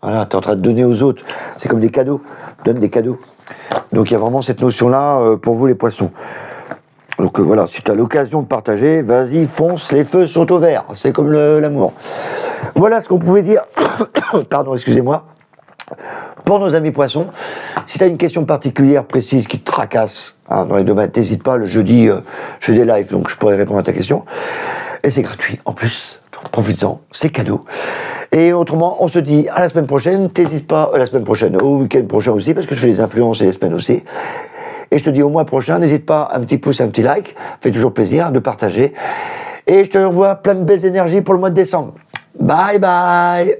Voilà, tu es en train de donner aux autres. C'est comme des cadeaux. Donne des cadeaux. Donc il y a vraiment cette notion-là pour vous, les poissons. Donc voilà, si tu as l'occasion de partager, vas-y, fonce, les feux sont au vert. C'est comme l'amour. Voilà ce qu'on pouvait dire. Pardon, excusez-moi. Pour nos amis poissons, si tu as une question particulière, précise, qui te tracasse hein, dans les domaines, n'hésite pas, le jeudi, je fais des lives, donc je pourrai répondre à ta question. Et c'est gratuit, en plus, profites-en, c'est cadeau. Et autrement, on se dit à la semaine prochaine, n'hésite pas, la semaine prochaine, au week-end prochain aussi, parce que je fais les influences et les semaines aussi. Et je te dis au mois prochain, n'hésite pas, un petit pouce, un petit like, fait toujours plaisir de partager. Et je te envoie plein de belles énergies pour le mois de décembre. Bye bye!